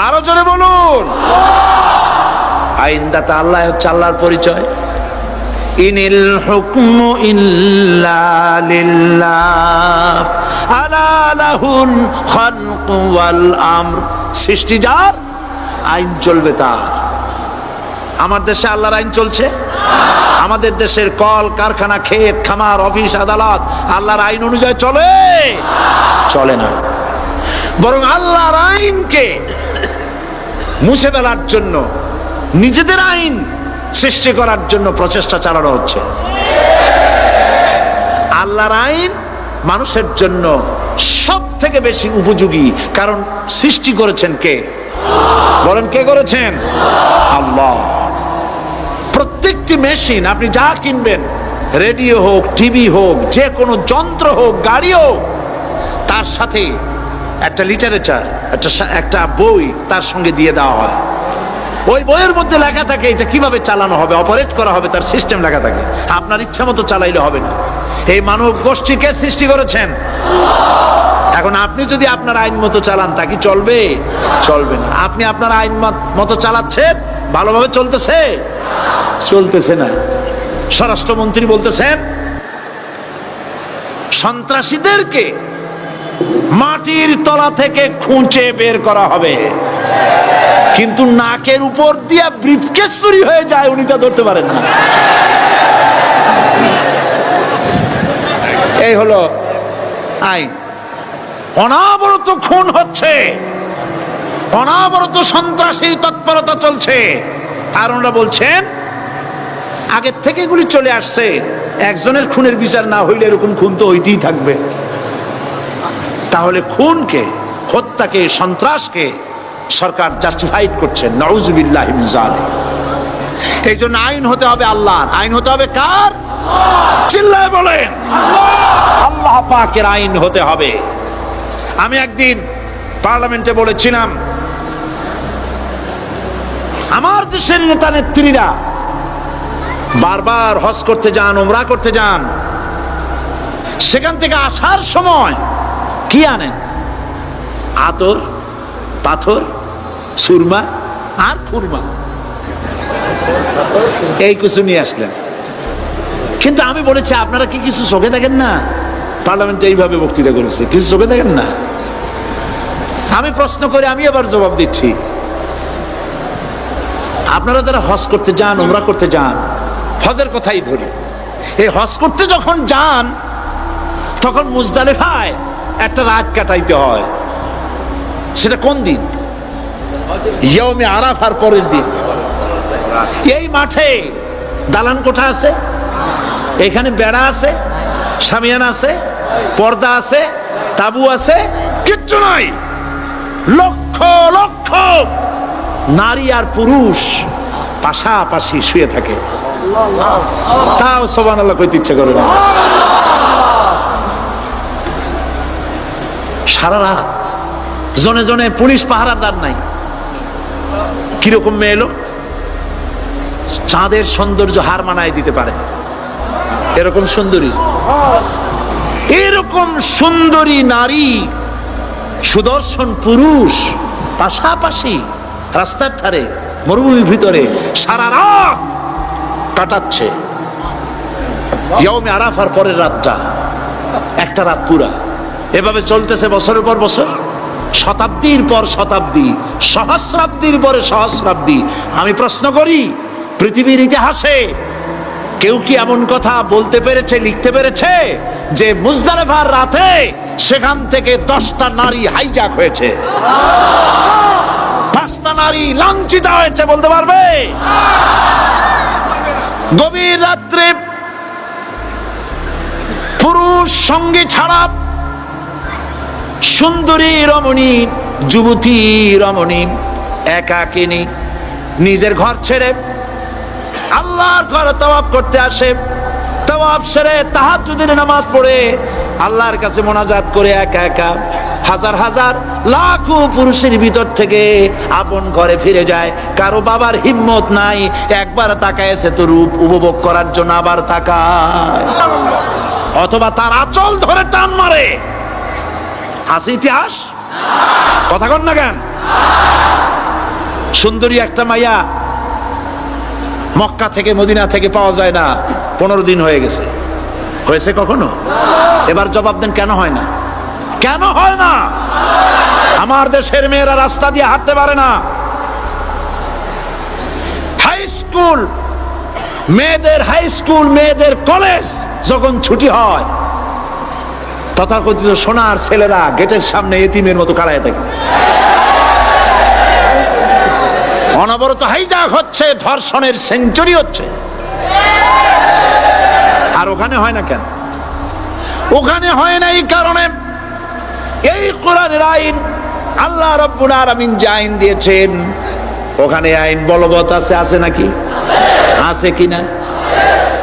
আরো জোরে বলুন। আইনদাতা আল্লাহ হচ্ছে আল্লাহর পরিচয়। ইনিল হুকমু ইল্লা লিল্লাহ আলা লাহুল খালকু ওয়াল আমর, সৃষ্টি যার, আইন চলবে তার। আমার দেশে আল্লাহর আইন চলছে? আমাদের দেশের কল কারখানা, ক্ষেত খামার, অফিস আদালত আল্লাহর আইন অনুযায়ী চলে? চলে না। বরং আল্লাহর আইনকে মুছে ফেলার জন্য, নিজেদের আইন সৃষ্টি করার জন্য প্রচেষ্টা চালানো হচ্ছে। আল্লাহর আইন মানুষের জন্য সব থেকে বেশি উপযোগী, কারণ সৃষ্টি করেছেন কে? বলেন কে করেছেন? আল্লাহ। প্রত্যেকটি মেশিন আপনি যা কিনবেন, রেডিও হোক, টিভি হোক, যে কোনো যন্ত্র হোক, গাড়ি হোক, তার সাথে একটা লিটারেচার, একটা বই তার সঙ্গে দিয়ে দেওয়া হয়। ওই বইয়ের মধ্যে লেখা থাকে এটা কিভাবে চালানো হবে, অপারেট করা হবে, তার সিস্টেম লেখা থাকে। আপনার ইচ্ছা মতো চালাইলে হবে না। এই মানব গোষ্ঠীকে সৃষ্টি করেছেন। এখন আপনি যদি আপনার আইন মতো চালান, তা কি চলবে? চলবে না। আপনি আপনার আইন মতো চালাচ্ছেন, ভালোভাবে চলতেছে? চলতেছে না। স্বরাষ্ট্রমন্ত্রী বলতেছেন সন্ত্রাসীদেরকে মাটির তলা থেকে খুঁজে বের করা হবে, কিন্তু নাকের উপর দিয়া ব্রিফকেস চুরি হয়ে যায়, উনি তা ধরতে পারেন না। এই হলো আইন। অনাবরত খুন হচ্ছে, অনাবরত সন্ত্রাসী তৎপরতা চলছে। আর ওনারা বলছেন আগের থেকে এগুলি চলে আসছে, একজনের খুনের বিচার না হইলে এরকম খুন তো হইতেই থাকবে। তাহলে খুনকে, হত্যাকে, সন্ত্রাসকে সরকার জাস্টিফাইড করছেন। নাউযুবিল্লাহি মিন যালিক। এই জন্য আইন হতে হবে আল্লাহর। আইন হতে হবে কার? চিল্লায় বলেন, আল্লাহ পাকের আইন হতে হবে। আমি একদিন পার্লামেন্টে বলেছিলাম, আমার দেশের নেতা নেত্রীরা বারবার হজ করতে যান, উমরা করতে যান, সেখান থেকে আসার সময় কি আনেন? আতর, পাথর, সুরমা আর খুরমা, এই কিছু নিয়ে আসলেন। কিন্তু আমি বলেছি আপনারা কি কিছু চোখে দেখেন না? পার্লামেন্টে এইভাবে বক্তৃতা করেছে, কিছু চোখে দেখেন না? আমি প্রশ্ন করে আমি আবার জবাব দিচ্ছি, আপনারা যারা হজ করতে যান, উমরা করতে যান, হজের কথাই ধরি, এই হজ করতে যখন যান তখন মুজদালিফায় একটা রাত কাটাইতে হয়। সেটা কোন দিন? ইয়ৌমে আরাফার পরের দিন। এই মাঠে দালান কোঠা আছে, এখানে বেড়া আছে, শামিয়ানা আছে, পর্দা আছে, তাবু আছে, কিচ্ছু নাই। লক্ষ লক্ষ নারী আর পুরুষ পাশাপাশি শুয়ে থাকে, তাও সুবহানাল্লাহ কইতে ইচ্ছা করে না। সারা রাত জনে জনে পুলিশ পাহারাদার নাই। কিরকম মেয়ে এলো, চাঁদের সৌন্দর্য হার মানায় দিতে পারে এরকম সুন্দরী, এরকম সুন্দরী নারী, সুদর্শন পুরুষ পাশাপাশি রাস্তার ধারে মরুভূমির ভিতরে সারা রাত কাটাচ্ছে। ইয়ৌমে আরাফার পরের রাতটা, একটা রাত পুরা। এভাবে চলতেছে বছরের পর বছর, শতাব্দীর পর শতাব্দী, সহস্রাব্দীর পরে সহস্রাব্দী। আমি প্রশ্ন করি, পৃথিবীর ইতিহাসে কেউ কি এমন কথা বলতে পেরেছে, লিখতে পেরেছে যে মুজদালিফার রাতে সেখান থেকে 10টা নারী হাইজ্যাক হয়েছে, 50টা নারী লাঞ্ছিত হয়েছে বলতে পারবে? গভীর রাত্রে পুরুষ সঙ্গী ছাড়া সুন্দরী রমণী, যুবতী রমণী একাকিনী নিজের ঘর ছেড়ে আল্লাহর ঘরে তওয়াব করতে আসে। তওয়াব সেরে তাহাজ্জুদের নামাজ পড়ে আল্লাহর কাছে মোনাজাত করে একা একা হাজার হাজার লাখো পুরুষের ভিতর থেকে আপন ঘরে ফিরে যায়। কারো বাবার হিম্মত নাই একবার তাকায় সে তো রূপ উপভোগ করার জন্য আবার তাকায়, অথবা তার আঁচল ধরে টান মারে। আছে ইতিহাস? কথা কন না কেন? সুন্দরী একটা মাইয়া মক্কা থেকে মদিনা থেকে পাওয়া যায় না, 15 দিন হয়ে গেছে। হয়েছে কখনো? এবার জবাব দেন, কেন হয় না? কেন হয় না? আমার দেশের মেয়েরা রাস্তা দিয়ে হাঁটতে পারে না। হাই স্কুল মেয়েদের, হাই স্কুল মেয়েদের কলেজ যখন ছুটি হয়, তথাকথিত সোনার ছেলেরা গেটের সামনে এতিমের মতো কাড়ায় থাকে। অনবরত হাইজাক হচ্ছে, ধর্ষণের সেঞ্চুরি হচ্ছে। আর ওখানে হয় না কেন? ওখানে হয় না এই কারণে, এই কোরআনের আইন আল্লাহ রাব্বুল আলামিন যে আইন দিয়েছেন, ওখানে আইন বলবৎ আছে। আছে নাকি? আছে কিনা?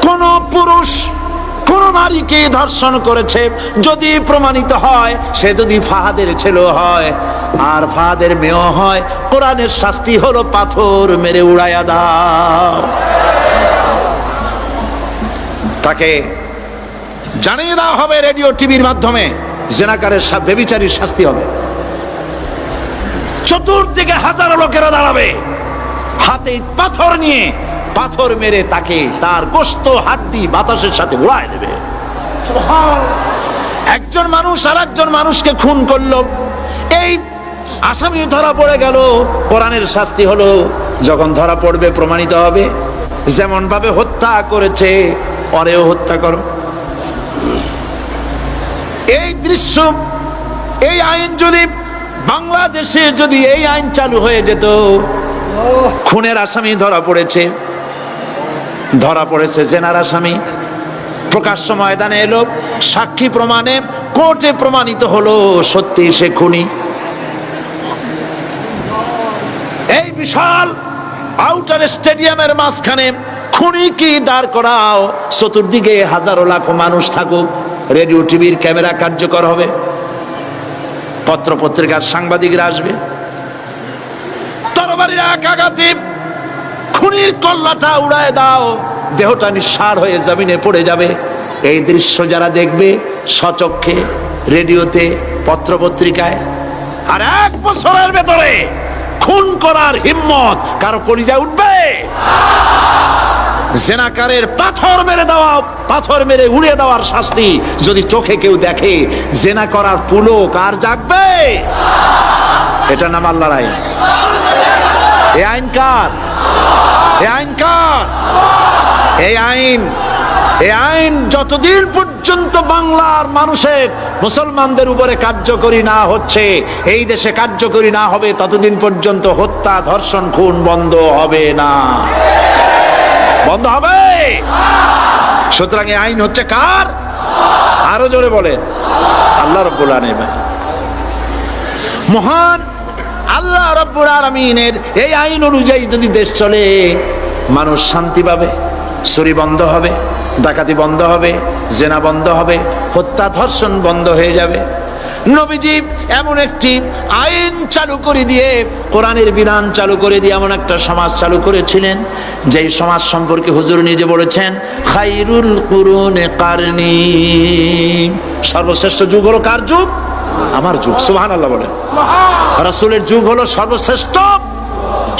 কোন পুরুষ কোন নারীকে ধর্ষণ করেছে যদি প্রমাণিত হয়, সে যদি ফাহাদের ছেলে হয় আর ফাহাদের মেয়ে হয়, কোরআনের শাস্তি হলো পাথর মেরে উড়াইয়া দাও। তাকে জানিয়ে দেওয়া হবে রেডিও টিভির মাধ্যমে, জেনাকারের ব্যভিচারীর শাস্তি হবে। চতুর্দিকে হাজারো লোকেরা দাঁড়াবে, হাতে পাথর নিয়ে পাথর মেরে তাকে তার গোশত হাড্ডি বাতাসের সাথে উড়ায় দেবে। একজন মানুষ আর একজন মানুষকে খুন করলো, এই আসামি ধরা পড়ে গেল, কোরআনের শাস্তি হলো যখন ধরা পড়বে প্রমাণিত হবে, যেমন ভাবে হত্যা করেছে পরেও হত্যা করো। এই দৃশ্য, এই আইন যদি বাংলাদেশে যদি এই আইন চালু হয়ে যেত, খুনের আসামি ধরা পড়েছে জেনার আসামি, প্রকাশ্য ময়দানে এলো, সাক্ষী প্রমাণে কোর্টে প্রমাণিত হলো সত্যি সে খুনি। এই বিশাল আউটার স্টেডিয়ামের মাঝখানে খুনি কি দাঁড় করাও, চতুর্দিকে হাজারো লাখো মানুষ থাকুক, রেডিও টিভির ক্যামেরা কার্যকর হবে, পত্র পত্রিকার সাংবাদিকরা আসবে, তরবারির এক আঘাতে খুনির কল্লাটা উড়ায় দাও, দেহটা নিঃসার হয়ে জমিনে পড়ে যাবে। এই দৃশ্য যারা দেখবে স্বচক্ষে, রেডিওতে, পত্র পত্রিকায়, আর 1 বছরের ভেতরে খুন করার হিম্মত কারো কলিজায় উঠবে? জেনাকারের পাথর মেরে উড়িয়ে দেওয়ার শাস্তি যদি চোখে কেউ দেখে, জেনা করার পুলক আর জাগবে? এটা নাম আল্লাহর আইন। এই আইন কার? এই আইন কার? এই আইন যতদিন পর্যন্ত বাংলার মানুষের, মুসলমানদের উপরে কার্যকরী না হচ্ছে, এই দেশে কার্যকরী না হবে, ততদিন পর্যন্ত হত্যা, ধর্ষণ, খুন বন্ধ হবে না। বন্ধ হবে? সুতরাং এই আইন হচ্ছে কার? আরো জোরে বলেন, আল্লাহ রাব্বুল আলামিন। মহান আল্লাহ রাব্বুল আলামিনের এই আইন অনুযায়ী যদি দেশ চলে, মানুষ শান্তি পাবে, চুরি বন্ধ হবে, ডাকাতি বন্ধ হবে, জেনা বন্ধ হবে, হত্যা ধর্ষণ বন্ধ হয়ে যাবে। নবীজি এমন একটি আইন চালু করে দিয়ে, কোরআনের বিধান চালু করে দিয়ে এমন একটা সমাজ চালু করেছিলেন, যেই সমাজ সম্পর্কে হুজুর নিজে বলেছেন, খায়রুল কুরুনে কারনি, সর্বশ্রেষ্ঠ যুগ হলো কার যুগ? আমার যুগ। সুবহানাল্লাহ বলেন। রাসূলের যুগ হলো সর্বশ্রেষ্ঠ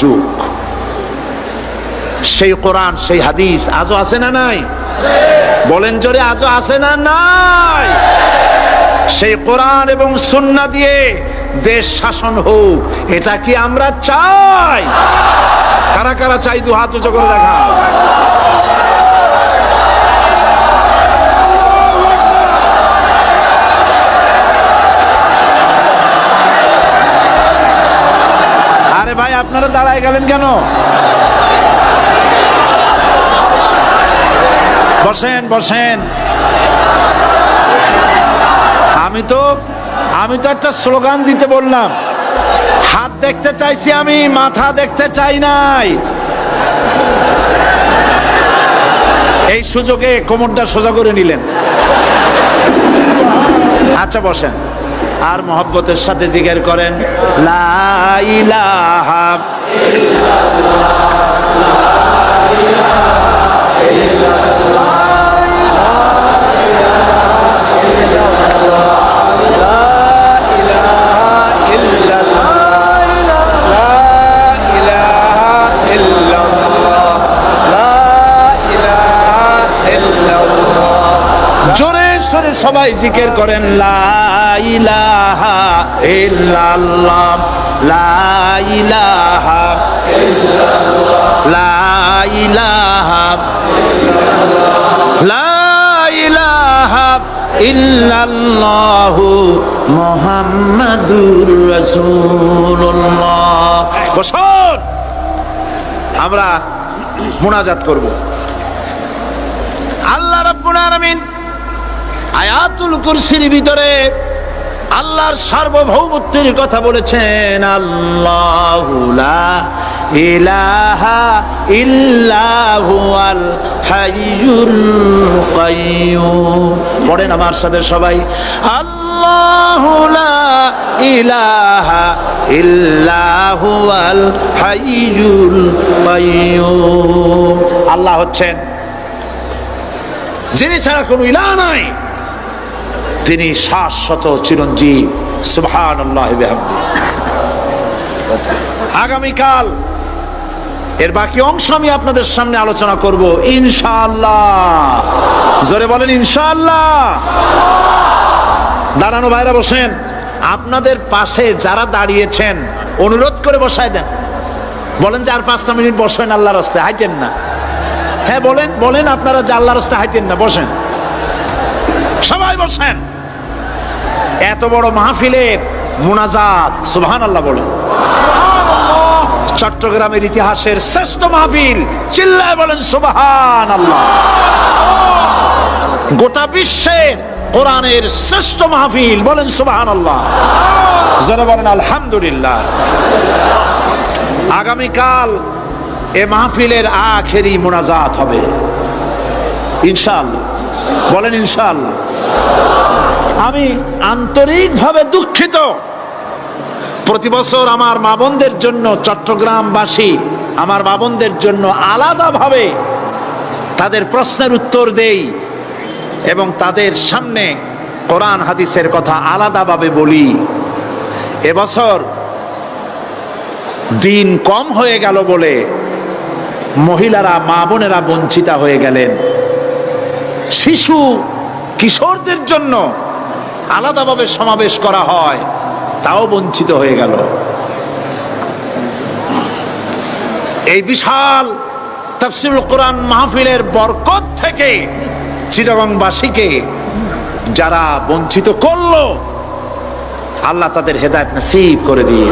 যুগ। সেই কোরআন, সেই হাদিস আজও আছে না নাই? বলেন জোরে, আজও আছে না নাই? সেই কোরআন এবং সুন্নাহ দিয়ে দেশ শাসন হোক, এটা কি আমরা চাই? কারা কারা চাই? দু হাত উঁচু করে দেখা। আরে ভাই, আপনার দাঁড়ায় গেলেন কেন? বসেন বসেন। আমি তো একটা স্লোগান দিতে বললাম, হাত দেখতে চাইছি আমি, মাথা দেখতে চাই নাই। এই সুযোগে কোমরটা সোজা করে নিলেন। আচ্ছা বসেন, আর মহব্বতের সাথে জিকির করেন লা ইলাহা জোরে সরে সবাই জিকির করেন লা ইলাহা ইল্লাল্লাহ, লা ইলাহা ইল্লাল্লাহ, লা ইলাহা লা ইলাহা ইল্লাল্লাহু মুহাম্মাদুর রাসূলুল্লাহ। বসুন, আমরা মুনাজাত করব। আল্লাহ রাব্বুল আলামিন আয়াতুল কুরসির ভিতরে আল্লাহর সার্বভৌমত্বের কথা বলেছেন। আল্লাহু লা ইলাহা ইল্লা হুয়াল হাইয়ুল কাইয়্যুম। পড়েন আমার সাথে সবাই, আল্লাহু লা ইলাহা ইল্লা হুয়াল হাইয়ুল কাইয়্যুম। আল্লাহ হচ্ছেন যিনি ছাড়া কোনো ইলাহ নাই, তিনি শাশ্বত চিরঞ্জীব। সুবহানাল্লাহি বিহামদিহি। আগামীকাল এর বাকি অংশ আমি আপনাদের সামনে আলোচনা করব ইনশাআল্লাহ। জোরে বলেন ইনশাআল্লাহ। দাঁড়ানো ভাইরা বসেন। আপনাদের পাশে যারা দাঁড়িয়েছেন অনুরোধ করে বসায় দেন। বলেন যে আর 5টা মিনিট বসেন, আল্লাহর রাস্তায় হাঁটেন না। হ্যাঁ বলেন, বলেন আপনারা যে আল্লাহর রাস্তায় হাঁটেন না, বসেন, সবাই বসেন। এত বড় মাহফিলের মুনাজাত, সুবহানাল্লাহ বলেন। চট্টগ্রামের ইতিহাসের শ্রেষ্ঠ মাহফিল, চিল্লায় বলেন সুবহানাল্লাহ। গোটা বিশ্বের কোরআনের শ্রেষ্ঠ মাহফিল, বলেন সুবহানাল্লাহ। যারা বলেন আলহামদুলিল্লাহ। আগামীকাল এ মাহফিলের আখেরি মুনাজাত হবে ইনশাআল্লাহ। বলেন ইনশাআল্লাহ। আমি আন্তরিকভাবে দুঃখিত, প্রতি বছর আমার মা বোনদের জন্য, চট্টগ্রামবাসী আমার মা বোনদের জন্য আলাদাভাবে তাদের প্রশ্নের উত্তর দেই এবং তাদের সামনে কোরআন হাদিসের কথা আলাদাভাবে বলি। এবছর দিন কম হয়ে গেল বলে মহিলারা, মা বোনেরা বঞ্চিতা হয়ে গেলেন। শিশু কিশোরদের জন্য আলাদাভাবে সমাবেশ করা হয়, তাও বঞ্চিত হয়ে গেল। এই বিশাল তাফসীরুল কোরআন মাহফিলের বরকত থেকে চিটাগংবাসীকে যারা বঞ্চিত করলো, আল্লাহ তাদের হেদায়েত নসিব করে দিয়ে।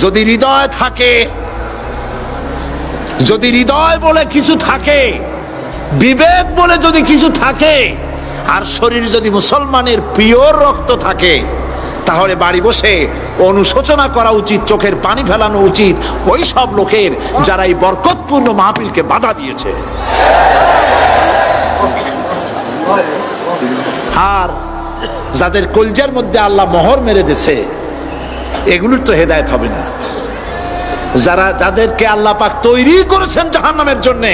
যদি হৃদয় থাকে, যদি হৃদয় বলে কিছু থাকে, বিবেক বলে যদি কিছু থাকে, আর শরীর যদি মুসলমানের পিওর রক্ত থাকে, তাহলে বাড়ি বসে অনুশোচনা করা উচিত, চোখের পানি ফেলানো উচিত ওই সব লোকের যারা এই বরকতপূর্ণ মাহফিলকে বাধা দিয়েছে। আর যাদের কলজার মধ্যে আল্লাহ মোহর মেরে দিয়েছে, এগুলোর তো হেদায়েত হবে না। যাদেরকে আল্লাহ পাক তৈরি করেছেন জাহান্নামের জন্য,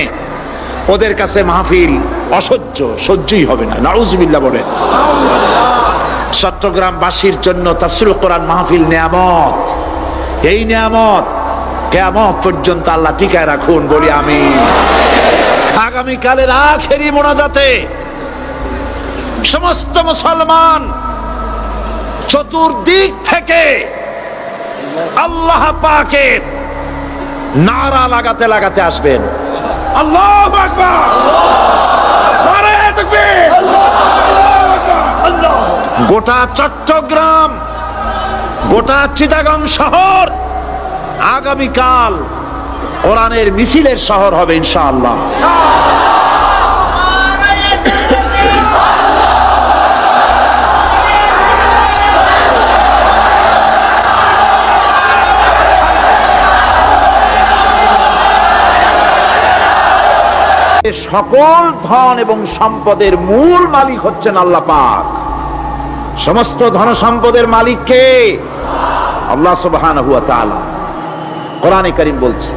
ওদের কাছে মাহফিল অসহ্য, সহ্যই হবে না। নাউজুবিল্লাহ বলেন। চট্টগ্রামবাসীর জন্য তাফসীরুল কোরআন মাহফিল নিয়ামত। এই নিয়ামত কিয়ামত পর্যন্ত আল্লাহ টিকায় রাখুন, বলি আমিন। আগামীকালের আখেরি মোনাজাতে সমস্ত মুসলমান চতুর্দিক থেকে আল্লাহ পাকের নারা লাগাতে লাগাতে আসবেন। আল্লাহু আকবার, নারায়ে তাকবীর। গোটা চট্টগ্রাম, গোটা চিটাগং শহর আগামীকাল কোরআনের মিছিলের শহর হবে ইনশাআল্লাহ। সকল ধন এবং সম্পদের মূল মালিক হচ্ছেন আল্লাহ পাক। সমস্ত ধন সম্পদের মালিক কে? আল্লাহ সুবহানাহু ওয়া তাআলা। কোরআনে কারীম বলছে,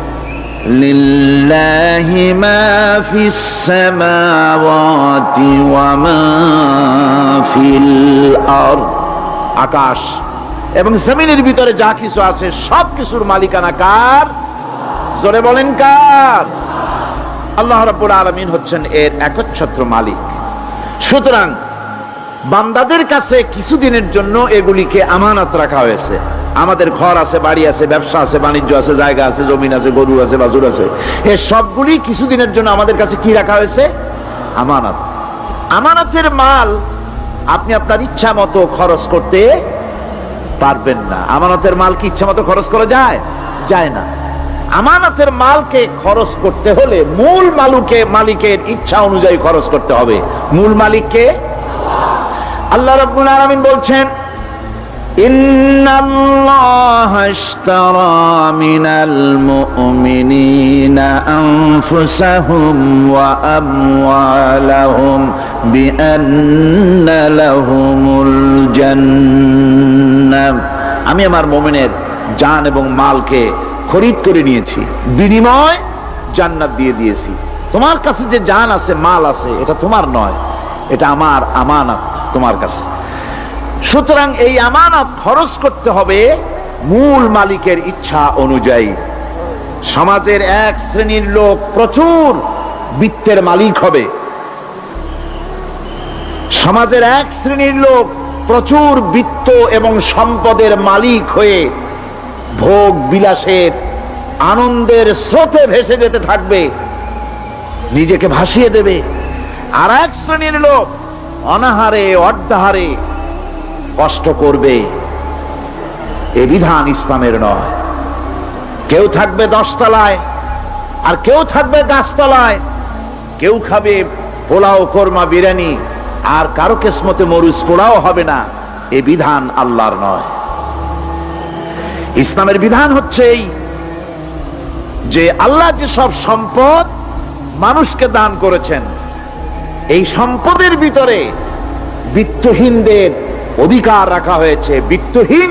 লিল্লাহি মা ফিস সামাওয়াতি ওয়া মা ফিল আরদ। আকাশ এবং জমিনের ভিতরে যা কিছু আছে সব কিছুর মালিকানা কার? জোরে বলেন কার? আল্লাহ রাব্বুল আলামিন হচ্ছেন এর একচ্ছত্র মালিক। সুতরাং বান্দাদের কাছে কিছুদিনের জন্য এগুলিকে আমানত রাখা হয়েছে। আমাদের ঘর আছে, বাড়ি আছে, ব্যবসা আছে, বাণিজ্য আছে, জায়গা আছে, জমিন আছে, গরু আছে, বাছুর আছে, এই সবগুলি কিছুদিনের জন্য আমাদের কাছে কি রাখা হয়েছে? আমানত। আমানতের মাল আপনি আপনার ইচ্ছা মতো খরচ করতে পারবেন না। আমানতের মাল কি ইচ্ছা মতো খরচ করা যায়? যায় না। আমানতের মালকে খরচ করতে হলে মূল মালিকের ইচ্ছা অনুযায়ী খরচ করতে হবে। মূল মালিককে আল্লাহ রাব্বুল আলামিন বলছেন, ইন্নাল্লাহা ইশতারা মিনাল মুমিনিনা আনফুসাহুম ওয়া আমওয়ালাহুম বিআন্না লাহুমুল জান্নাহ। আমি আমার মুমিনের জান এবং মালকে খরিদ করে নিয়েছি, বিনিময় জান্নাত দিয়ে দিয়েছি। তোমার কাছে যে জান আছে, মাল আছে, এটা তোমার নয়, এটা আমার আমানত তোমার কাছে। সুতরাং এই আমানত খরচ করতে হবে মূল মালিকের ইচ্ছা অনুযায়ী। সমাজের এক শ্রেণীর লোক প্রচুর বিত্তের মালিক হবে, সমাজের এক শ্রেণীর লোক প্রচুর বিত্ত এবং সম্পদের মালিক হয়ে ভোগ বিলাসের আনন্দের স্রোতে ভেসে যেতে থাকবে, নিজেকে ভাসিয়ে দেবে। আর এক শ্রেণীর লোক অনাহারে অর্ধাহারে কষ্ট করবে। এ বিধান ইসলামের নয়। কেউ থাকবে 10 তলায় আর কেউ থাকবে গাছতলায়, কেউ খাবে পোলাও, কোরমা, বিরিয়ানি, আর কারো কিসমতে মরুচ পোলাও হবে না। এ বিধান আল্লাহর নয়। ইসলামের বিধান হচ্ছে এই যে আল্লাহ যে সব সম্পদ মানুষকে দান করেছেন, এই সম্পদের ভিতরে বিত্তহীনদের অধিকার রাখা হয়েছে। বিত্তহীন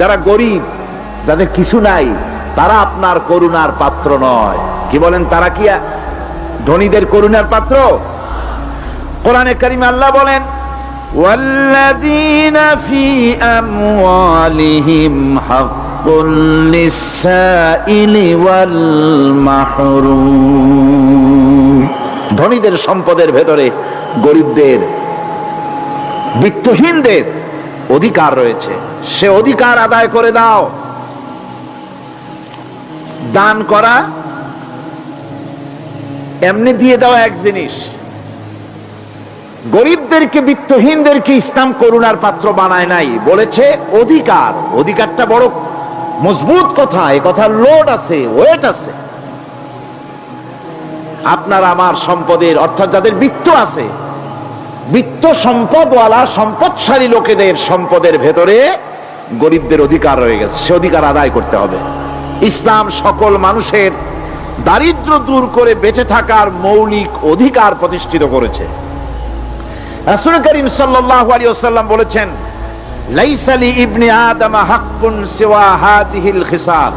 যারা গরিব, যাদের কিছু নাই, তারা আপনার করুণার পাত্র নয়। কি বলেন? তারা কি ধনীদের করুণার পাত্র? কোরআনে কারিমে আল্লাহ বলেন, ওয়াল্লাযীনা ফী আমওয়ালিহিম হাক্কুল লিসসাইলি ওয়াল মাহরুম। ধনীদের সম্পদের ভেতরে গরিবদের, বিত্তহীনদের অধিকার রয়েছে। সে অধিকার আদায় করে দাও। দান করা এমনি দিয়ে দেওয়া এক জিনিস, গরিবদেরকে, বিত্তহীনদেরকে ইসলাম করুণার পাত্র বানায় নাই, বলেছে অধিকার। অধিকারটা বড় মজবুত কথা, এ কথার লোড আছে, ওয়েট আছে। আপনার আমার সম্পদের, অর্থাৎ যাদের বিত্ত আছে, বিত্ত সম্পদওয়ালা সম্পদশালী লোকেদের সম্পদের ভেতরে গরিবদের অধিকার রয়ে গেছে। সে অধিকার আদায় করতে হবে। ইসলাম সকল মানুষের দারিদ্র দূর করে বেঁচে থাকার মৌলিক অধিকার প্রতিষ্ঠিত করেছে। রাসূল করিম সাল্লাল্লাহু আলাইহি ওয়াসাল্লাম বলেছেন, লাইসা লি ইবনি আদম হাক্কুন সিওয়া হাযিহিল খিসাল,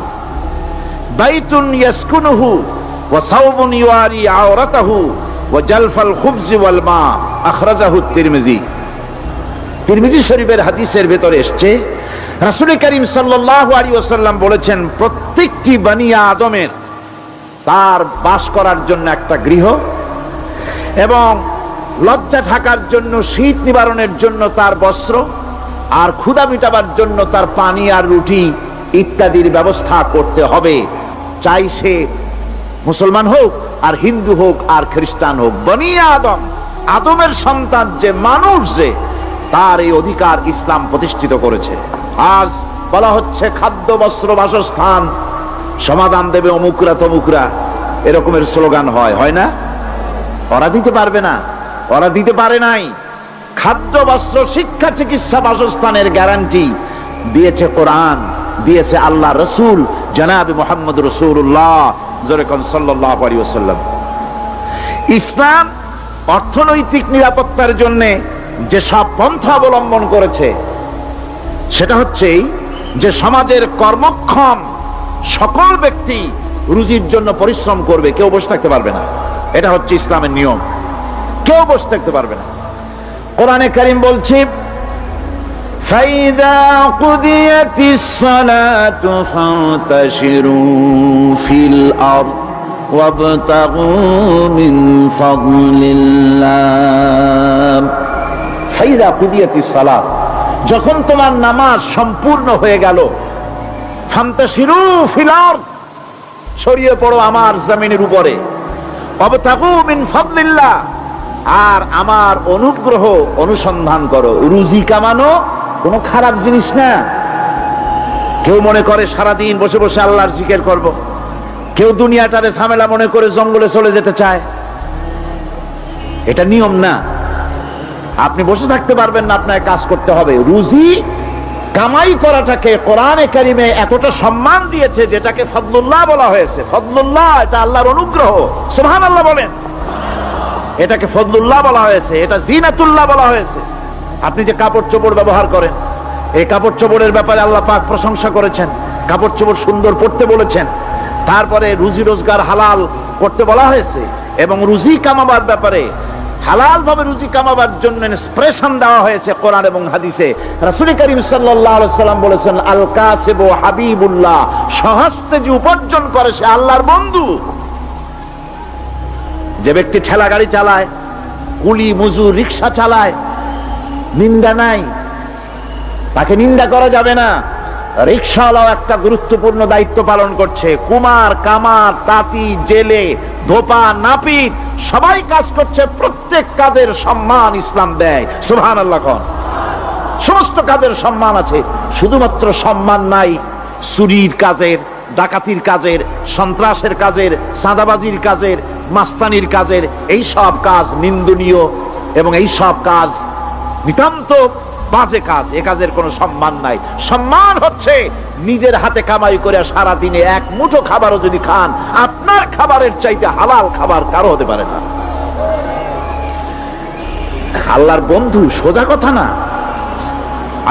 বাইতুন ইয়াসকুনুহু ওয়া সাওবুন ইউয়ারি আওরাতাহু ওয়া জালফাল খুবজি ওয়াল মা। আখরাজাহু তিরমিজি। তিরমিজি শরীফের হাদিসের ভেতরে এসেছে, রাসূল করিম সাল্লাল্লাহু আলাইহি ওয়াসাল্লাম বলেছেন, প্রত্যেকটি বনি আদমের তার বাস করার জন্য একটা গৃহ, এবং লজ্জা ঢাকার জন্য, শীত নিবারণের জন্য তার বস্ত্র, আর ক্ষুধা মিটাবার জন্য তার পানি আর রুটি ইত্যাদির ব্যবস্থা করতে হবে। চাই সে মুসলমান হোক, আর হিন্দু হোক, আর খ্রিস্টান হোক। বনি আদম, আদমের সন্তান যে মানুষ, যে তার এই অধিকার ইসলাম প্রতিষ্ঠিত করেছে। আজ বলা হচ্ছে খাদ্য, বস্ত্র, বাসস্থান সমাধান দেবে অমুকরা তমুকরা, এরকমের স্লোগান হয় না? ওরা দিতে পারবে না, ওরা দিতে পারে নাই। খাদ্য, বস্ত্র, শিক্ষা, চিকিৎসা, বাসস্থানের গ্যারান্টি দিয়েছে কোরআন, দিয়েছে আল্লাহ রসুল জনাবে মুহাম্মদ রাসূলুল্লাহ সাল্লাল্লাহু আলাইহি ওয়াসাল্লাম। ইসলাম অর্থনৈতিক নিরাপত্তার জন্য যে সব পন্থা অবলম্বন করেছে সেটা হচ্ছে যে সমাজের কর্মক্ষম সকল ব্যক্তি রুজির জন্য পরিশ্রম করবে, কেউ বসে থাকতে পারবে না। এটা হচ্ছে ইসলামের নিয়ম, কেউ বসে থাকতে পারবে না। কোরআনে কারীম বলছে ফাইদা কুদিয়াতিস সালাতু ফান্তাশিরু ফিল আরদ ওয়াবতাগু মিন ফাদলিল্লাহ। ফাইদা কুদিয়াতিস সালাত, যখন তোমার নামাজ সম্পূর্ণ হয়ে গেল, ফান্তাশিরু ফিল আরদ, ছড়িয়ে পড়ো আমার জমিনের উপরে, ওয়াবতাগু মিন ফাদলিল্লাহ, আর আমার অনুগ্রহ অনুসন্ধান করো। রুজি কামানো কোনো খারাপ জিনিস না। কেউ মনে করে সারাদিন বসে বসে আল্লাহর জিকির করব, কেউ দুনিয়াটারে ঝামেলা মনে করে জঙ্গলে চলে যেতে চায়। এটা নিয়ম না। আপনি বসে থাকতে পারবেন না, আপনাকে কাজ করতে হবে। রুজি কামাই করাটাকে কোরআনে কারিমে এতটা সম্মান দিয়েছে, যেটাকে ফদলুল্লাহ বলা হয়েছে। ফদলুল্লাহ, এটা আল্লাহর অনুগ্রহ। সুবহানাল্লাহ বলেন। এটাকে ফদলুল্লাহ বলা হয়েছে, এটা জিনাতুল্লাহ বলা হয়েছে। আপনি যে কাপড় চোপড় ব্যবহার করেন, এই কাপড় চোপড়ের ব্যাপারে আল্লাহ পাক প্রশংসা করেছেন, কাপড় চোপড় সুন্দর পরতে বলেছেন। তারপরে রুজি রোজগার হালাল করতে বলা হয়েছে, এবং রুজি কামাবার ব্যাপারে হালাল ভাবে রুজি কামাবার জন্য ইন্সপিরেশন দেওয়া হয়েছে কোরআন এবং হাদিসে। রাসূল করিম সাল্লাল্লাহু আলাইহি ওয়াসাল্লাম বলেছেন, আল কাসিবু হাবিবুল্লাহ, সহস্তে যে উপার্জন করে সে আল্লাহর বন্ধু। যে ব্যক্তি ঠেলা গাড়ি চালায়, কুলি মজুর, রিক্সা চালায়, নিন্দা নাই, তাকে নিন্দা করা যাবে না। রিক্সাওয়ালাও একটা গুরুত্বপূর্ণ দায়িত্ব পালন করছে। কুমার, কামার, তাঁতি, জেলে, ধোপা, নাপিত সবাই কাজ করছে। প্রত্যেক কাজের সম্মান ইসলাম দেয়। সুবহানাল্লাহ কোন। সমস্ত কাজের সম্মান আছে, শুধুমাত্র সম্মান নাই চুরির কাজের, ডাকাতির কাজের, সন্ত্রাসের কাজের, চাঁদাবাজির কাজের, মাস্তানির কাজের। এই সব কাজ নিন্দনীয় এবং এই সব কাজ নিতান্ত বাজে কাজ। এ কাজের কোনো সম্মান নাই। সম্মান হচ্ছে নিজের হাতে কামাই করে সারা দিনে এক মুঠো খাবারও যদি খান, আপনার খাবারের চাইতে হালাল খাবার কারো হতে পারে না। আল্লাহর বন্ধু সোজা কথা না।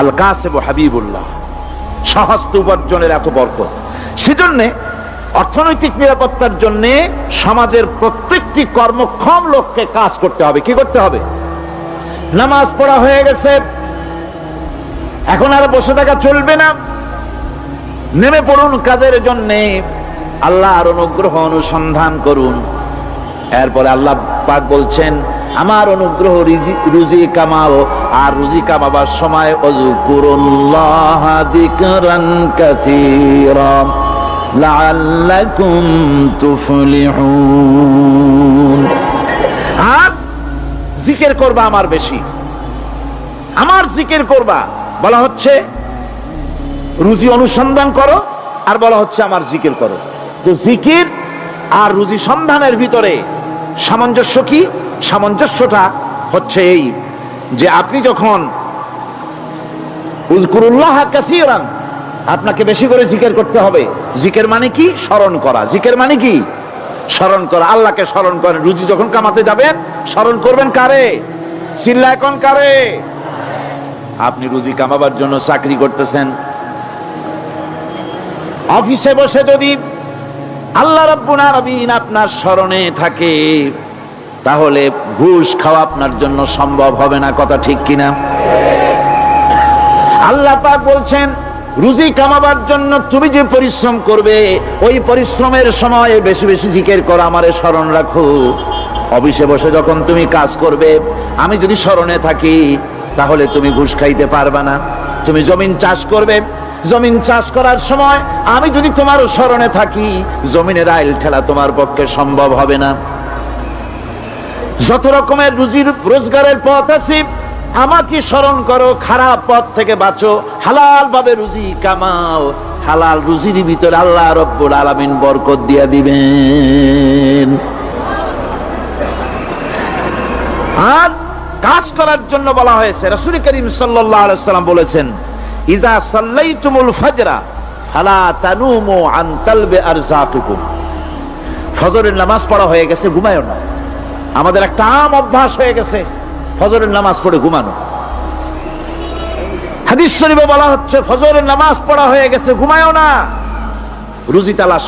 আল কাসিবু হাবিবুল্লাহ, সহস্ত উপার্জনের এত বরকত। সেজন্য অর্থনৈতিক নিরাপত্তার জন্য সমাজের প্রত্যেকটি কর্মক্ষম লোককে কাজ করতে হবে। কি করতে হবে? নামাজ পড়া হয়ে গেছে, এখন আর বসে থাকা চলবে না। নেমে পড়ুন কাজের জন্য, আল্লাহর অনুগ্রহ অনুসন্ধান করুন। এরপরে আল্লাহ পাক বলছেন, আমার অনুগ্রহ রুজি কামাও, আর রুজি কামাবার সময় ওযকুরুল্লাহ যিকরান কাসীরা লাআল্লাকুম তুফলিহুন। আর জিকির করবা আমার বেশি, আমার জিকির করবা। বলা হচ্ছে রুজি অনুসন্ধান করো, আর বলা হচ্ছে আমার জিকির করো। তো জিকির আর রুজি সন্ধানের ভিতরে সামঞ্জস্য কি? সামঞ্জস্যটা হচ্ছে এই যে আপনি যখন উযকুরুল্লাহ কাসীরান, আপনাকে বেশি করে জিকির করতে হবে। জিকির মানে কি? স্মরণ করা। জিকির মানে কি? স্মরণ করা। আল্লাহকে স্মরণ করেন। রুজি যখন কামাতে যাবেন স্মরণ করবেন কারে? চিল্লায় কোন কারে? আপনি রুজি কামাবার জন্য চাকরি করতেছেন, অফিসে বসে যদি আল্লাহ রাব্বুল আলামিন আপনার স্মরণে থাকে, তাহলে ঘুষ খাওয়া আপনার জন্য সম্ভব হবে না। কথা ঠিক কিনা? আল্লাহ পাক বলছেন, রুজি কামাবার জন্য তুমি যে পরিশ্রম করবে, ওই পরিশ্রমের সময় বেশি বেশি জিকির করো, আমারে স্মরণ রাখো। অফিসে বসে যখন তুমি কাজ করবে, আমি যদি স্মরণে থাকি, তাহলে তুমি ঘুষ খাইতে পারবা না। তুমি জমিন চাষ করবে, জমিন চাষ করার সময় আমি যদি তোমার স্মরণে থাকি, জমিনের আইল ঠেলা তোমার পক্ষে সম্ভব হবে না। যত রকমের রুজির রোজগারের পথ আছে, আমাকে স্মরণ করো, খারাপ পথ থেকে বাঁচো, হালাল ভাবে রুজি কামাও। হালাল রুজির ভিতরে আল্লাহ রব্বুল আলামিন বরকত দিয়া দিবেন। আর কাজ করার জন্য বলা হয়েছে। রাসূল করিম সাল্লাল্লাহু আলাইহি ওয়াসাল্লাম বলেছেন, ইজা সাল্লাইতুমুল ফাজরা ফালা তানুমু আন তালবি আরযাকিকুম। ফজরের নামাজ পড়া হয়ে গেছে, ঘুমায়ও না। আমাদের একটা আম অভ্যাস হয়ে গেছে ফজরের নামাজ পড়ে ঘুমানো। হাদিস শরীফে বলা হচ্ছে ফজরের নামাজ পড়া হয়ে গেছে, ঘুমায়ও না, রুজি তালাশ